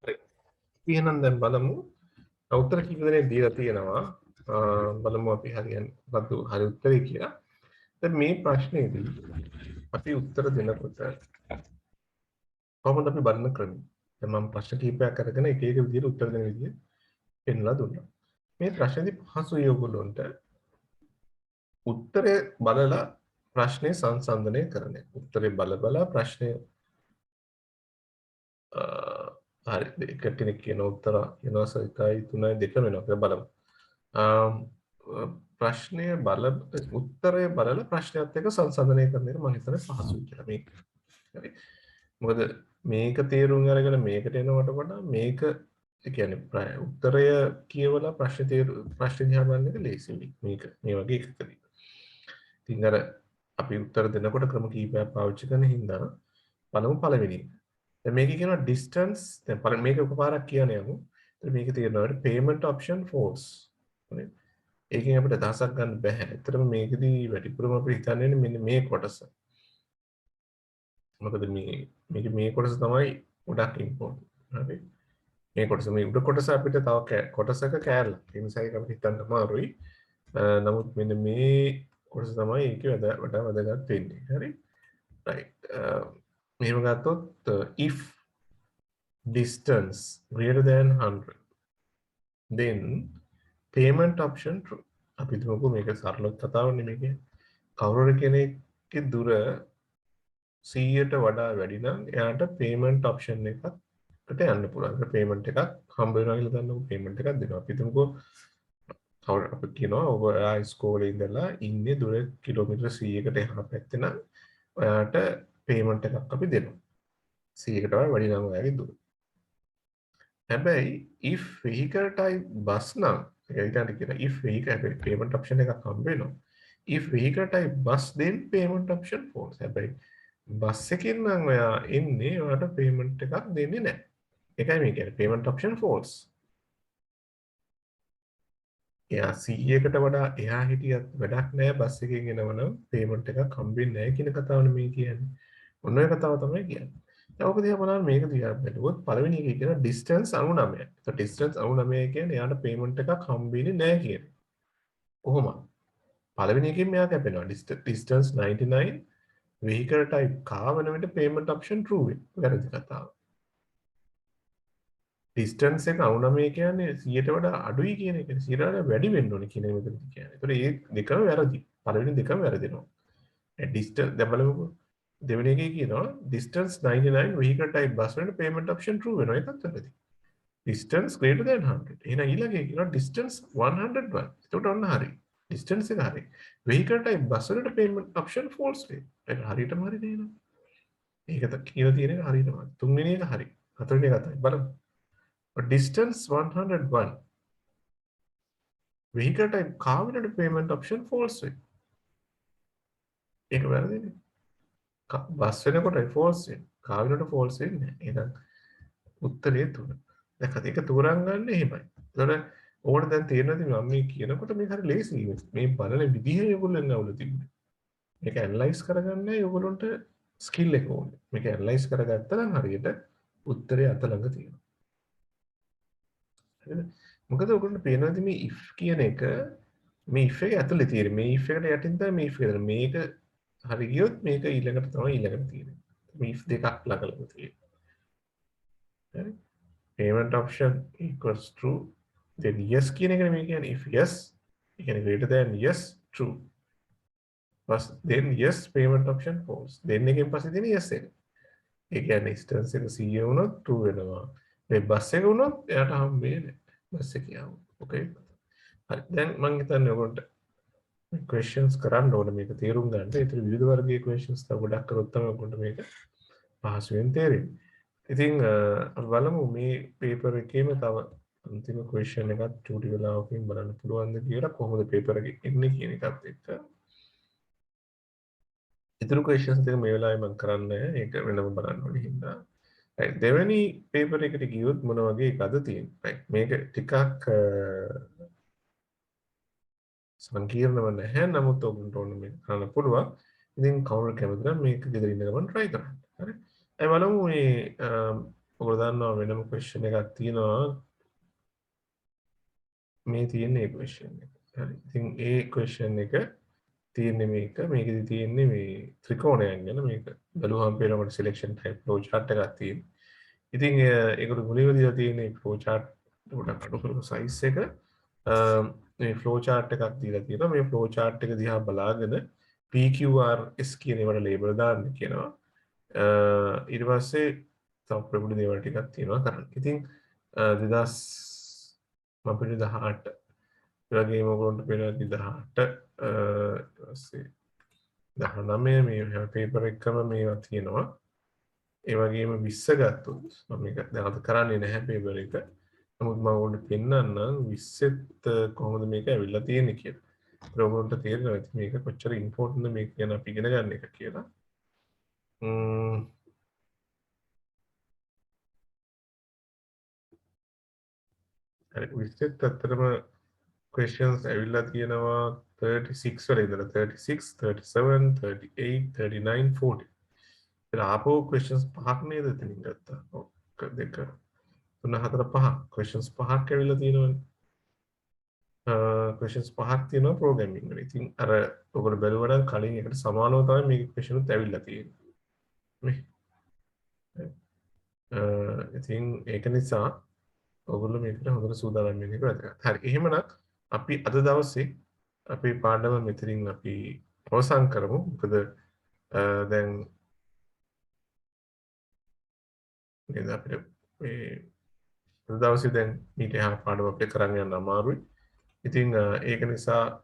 හරි. එහෙනම් දැන් බලමු. උත්තර කීප දෙනෙක් දීලා තියෙනවා. බලමු අපි හරියන්නේ මොකද්ද හරි උත්තරේ කියලා. දැන් මේ ප්‍රශ්නේදී අපි උත්තර දෙනකොට කොහොමද අපි බලන ක්‍රමය? දැන් මම ප්‍රශ්න කීපයක් අරගෙන එක එක විදිහට උත්තර දෙන විදිහ පෙන්වලා දුන්නා. මේ ප්‍රශ්නේදී පහසුයි ඔයගොල්ලොන්ට උත්තරේ බලලා ප්‍රශ්නේ සංසන්දනය කරන්න. උත්තරේ බල ප්‍රශ්නය හරි එක කෙනෙක් කියන උත්තර වෙනස් 1යි 3යි 2 වෙනවා කියලා බලමු. ප්‍රශ්නය උත්තරය බලලා ප්‍රශ්නයත් එක්ක සංසන්දනය කරන එක මම හිතන්නේ පහසුයි කියලා මේක. හරි. මොකද මේක තේරුම් අරගෙන මේකට එනවට වඩා මේක ඒ කියන්නේ උත්තරය කියවලා ප්‍රශ්න දිහා බලන එක ලේසියි. මේක මේ වගේ එකකදී. ඉතින් අර අපි උත්තර දෙනකොට ක්‍රම කීපයක් පාවිච්චි කරන හින්දා බලමු පළවෙනි එක. දැන් මේකේ කියනවා distance දැන් මේක එකපාරක් කියන යමු. දැන් මේකේ තියෙනවා payment option false. හරි. ඒකෙන් අපිට අදහසක් ගන්න බෑ. ඇත්තටම මේකෙදී වැඩිපුරම අපි හිතන්නේ මෙන්න මේ කොටස. මොකද මේ කොටස තමයි ගොඩක් ඉම්පෝටන්ට්. හරි. මේ කොටස මේ උඩ කොටස අපිට තව කොටසක කෑල්ලක්. ඒ නිසා ඒක අපිට හිතන්න අමාරුයි. නමුත් මෙන්න මේ කොටස තමයි ඒකේ වඩා වැදගත් වෙන්නේ. හරි. right. මෙහෙම ගත්තොත් if distance greater than 100 then payment option true. අපි හිතමුකෝ මේක සරල කතාවක් නෙමෙයි. කවුරු කෙනෙක්ගේ දුර 100ට වඩා වැඩි නම් එයාට payment option එකකට යන්න පුළුවන්. ඒක payment එකක් හම්බ වෙනවා කියලා දන්නකො payment එකක් දෙනවා. අපි හිතමුකෝ කවුරු අපි කියනවා ඔබ ඉස්කෝලේ ඉඳලා ඉන්නේ දුර කිලෝමීටර් 100කට එහා පැත්තේ නම් ඔයාට payment එකක් අපි දෙනවා. 100කට වැඩි නම් ඔයාගේ දුර. හැබැයි if vehicle type bus නම් ඒකට කියන if vehicle payment option එකක් හම්බ වෙනවා. if vehicle type bus then payment option false. හැබැයි බස් එකකින් නම් ඔයා එන්නේ ඔයාට payment එකක් දෙන්නේ නැහැ. ඒකයි මේ කියන්නේ payment option false. එයා 100කට වඩා එහා හිටියත් වැඩක් නැහැ බස් එකකින් එනවනම් payment එකක් හම්බෙන්නේ නැහැ කියන කතාවනේ මේ කියන්නේ. ඔන්න ඔය කතාව තමයි කියන්නේ. දැන් ඔක දිහා බලන්න මේක දිහා බලුවොත් පළවෙනි එකේ කියන distance 99. ඒත් distance 99 කියන්නේ එයාට payment එකක් හම්බෙන්නේ නැහැ කියන්නේ. කොහොමද? පළවෙනි එකෙන් මෙයා කැපෙනවා. distance 99 vehicle type car වෙන විට payment option true වෙයි. වැරදි කතාව. distance එක 99 කියන්නේ 100ට වඩා අඩුයි කියන එක. 100ට වඩා වැඩි වෙන්න ඕනේ කියන එක මෙතනදි කියන්නේ. ඒතකොට මේ දෙකම වැරදි. පළවෙනි දෙකම වැරදිනවා. distance දැන් බලමුකෝ. දෙවෙනි එකේ කියනවා distance 99 vehicle type bus වලට payment option true වෙනවා. ඒකත් වැරදි. distance greater than 100. එහෙනම් ඊළඟේ කියනවා distance 101. ඒකට ඔන්න හරි. distance එක හරි. vehicle type bus වලට payment option false වෙයි. ඒක හරියටම හරි නේද? ඒක කියලා තියෙන එක හරියටම. තුන්වෙනි එක හරි. හතරවෙනි එක තමයි. බලමු. distance 101. vehicle type car වලට payment option false වෙයි. ඒක වැරදිනේ. බස් වෙනකොට false වෙන්නේ. car වලට false වෙන්නේ නැහැ. එහෙනම් උත්තරේ 3. දැන් ඒක තෝරන් ගන්න එහෙමයි. ඒතකොට ඕකට දැන් තේරෙනවද මම මේ කියනකොට මේක හරි ලේසි. මේ බලන විදිහ ඒගොල්ලන් අවුල තිබුණේ. මේක ඇනලයිස් කරගන්න ඒගොල්ලන්ට ස්කිල් එක ඕනේ. මේක ඇනලයිස් කරගත්තා නම් හරියට උත්තරේ අත ළඟ තියෙනවා. හරිද? මොකද ඔයගොල්ලන්ට පේනවාද මේ if කියන එක මේ if එක ඇතුලේ තියෙන මේ if එකට යටින් තමයි මේ if එක. මේක හරි ගියොත් මේක ඊළඟට තමයි ඊළඟට තියෙන්නේ. මේ if දෙකක් ළඟ ළඟ තියෙන්නේ. හරි? payment option equals true. then yes කියන එක මේ කියන්නේ if yes කියන්නේ greater than yes true. But then yes payment option false. then එකෙන් පස්සේ තියෙන yes එක. ඒ කියන්නේ distance එක 100 වුණොත් true වෙනවා. මේ බස් එක වුණොත් එයාට හම්බෙන්නේ නැහැ. බස් එක යවුවා. okay. හරි. දැන් මම හිතන්නේ ඔයගොල්ලන්ට questions කරන්න ඕනේ මේක තේරුම් ගන්න. ඒතර විවිධ වර්ගයේ questions තව ගොඩක් කරොත් තමයි ඔයගොල්ලන්ට මේක පහසුවෙන් තේරෙන්නේ. ඉතින් අපි බලමු මේ පේපර් එකේම තව අන්තිම question එකක් චූටි වෙලාවකින් බලන්න පුළුවන්ද කියලා කොහොමද පේපර් එකේ එන්නේ කියන එකත් එක්ක. ඉතුරු questions ටික මේ වෙලාවේ මම කරන්නේ නැහැ. ඒක වෙනම බලන්න ඕනේ හින්දා. right. දෙවෙනි පේපර් එකට ගියොත් මොන වගේ එකද තියෙන්නේ? right. මේක ටිකක් සංකීර්ණව නැහැ. නමුත් ඔයගොල්ලන්ට ඕන මේක කරන්න පුළුවන්. ඉතින් කවුරු කැමති නම් මේක ගෙදර ඉන්න ගමන් try කරන්න. හරි. ඒ බලමු මේ ඔයගොල්ලෝ දන්නවා වෙනම question එකක් තියෙනවා. මේ තියෙන ඒ question එක. හරි. ඉතින් ඒ question එක තියෙන්නේ මේකෙදි තියෙන්නේ මේ ත්‍රිකෝණයක් ගැන මේක බලුවහම පේනකොට selection type flow chart එකක් තියෙනවා. ඉතින් ඒකට මුලින්ම දීලා තියෙන්නේ flow chart ගොඩක් අඩු කරපු size එක. මේ flow chart එකක් දීලා තියෙනවා. මේ flow chart එක දිහා බලාගෙන PQRS කියන ඒවට label දාන්න කියනවා. ඊට පස්සේ තව ප්‍රබුද්ධ දේවල් ටිකක් තියෙනවා කරන්න. ඉතින් 2018 ඒ වගේම ඔයගොල්ලන්ට පේනවා 2018 19 මේ පේපර් එකම මේවා තියෙනවා. ඒ වගේම 20 ගත්තොත් මම මේක දැන් අද කරන්නේ නැහැ පේපර් එක. නමුත් මම ඔයාලට පෙන්නන්නම් 20ත් කොහොමද මේක ඇවිල්ලා තියෙන්නේ කියලා. ඒක ඔයගොල්ලන්ට තේරෙනවා ඉතින් මේක කොච්චර ඉම්පෝටන්ට්ද මේක ගැන අපි ඉගෙන ගන්න එක කියලා. හරි 20ත් ඇත්තටම questions ඇවිල්ලා තියෙනවා 36 වල ඉඳලා 36 37 38 39 40 ඉතින් ආපහු questions පහක් නේද එතනින් ගත්තා ඔක දෙක තුන හතර පහ questions පහක් ඇවිල්ලා තියෙනවනේ questions පහක් තියෙනවා programming වල. ඉතින් අර ඔයගොල්ලෝ බැලුවා නම් කලින් එකට සමානව තමයි මේක question උත් ඇවිල්ලා තියෙන්නේ. ඉතින් ඒක නිසා ඔයගොල්ලෝ මේකට හොඳට සූදානම් වෙන්න එක වැදගත්. හරි. එහෙමනම් අපි අද දවසේ අපේ පාඩම මෙතනින් අපි අවසන් කරමු. මොකද දැන් නේද අපිට මේ අද දවසේ දැන් ඊට එහා පාඩම අපිට කරන්න යන්න අමාරුයි. ඉතින් ඒක නිසා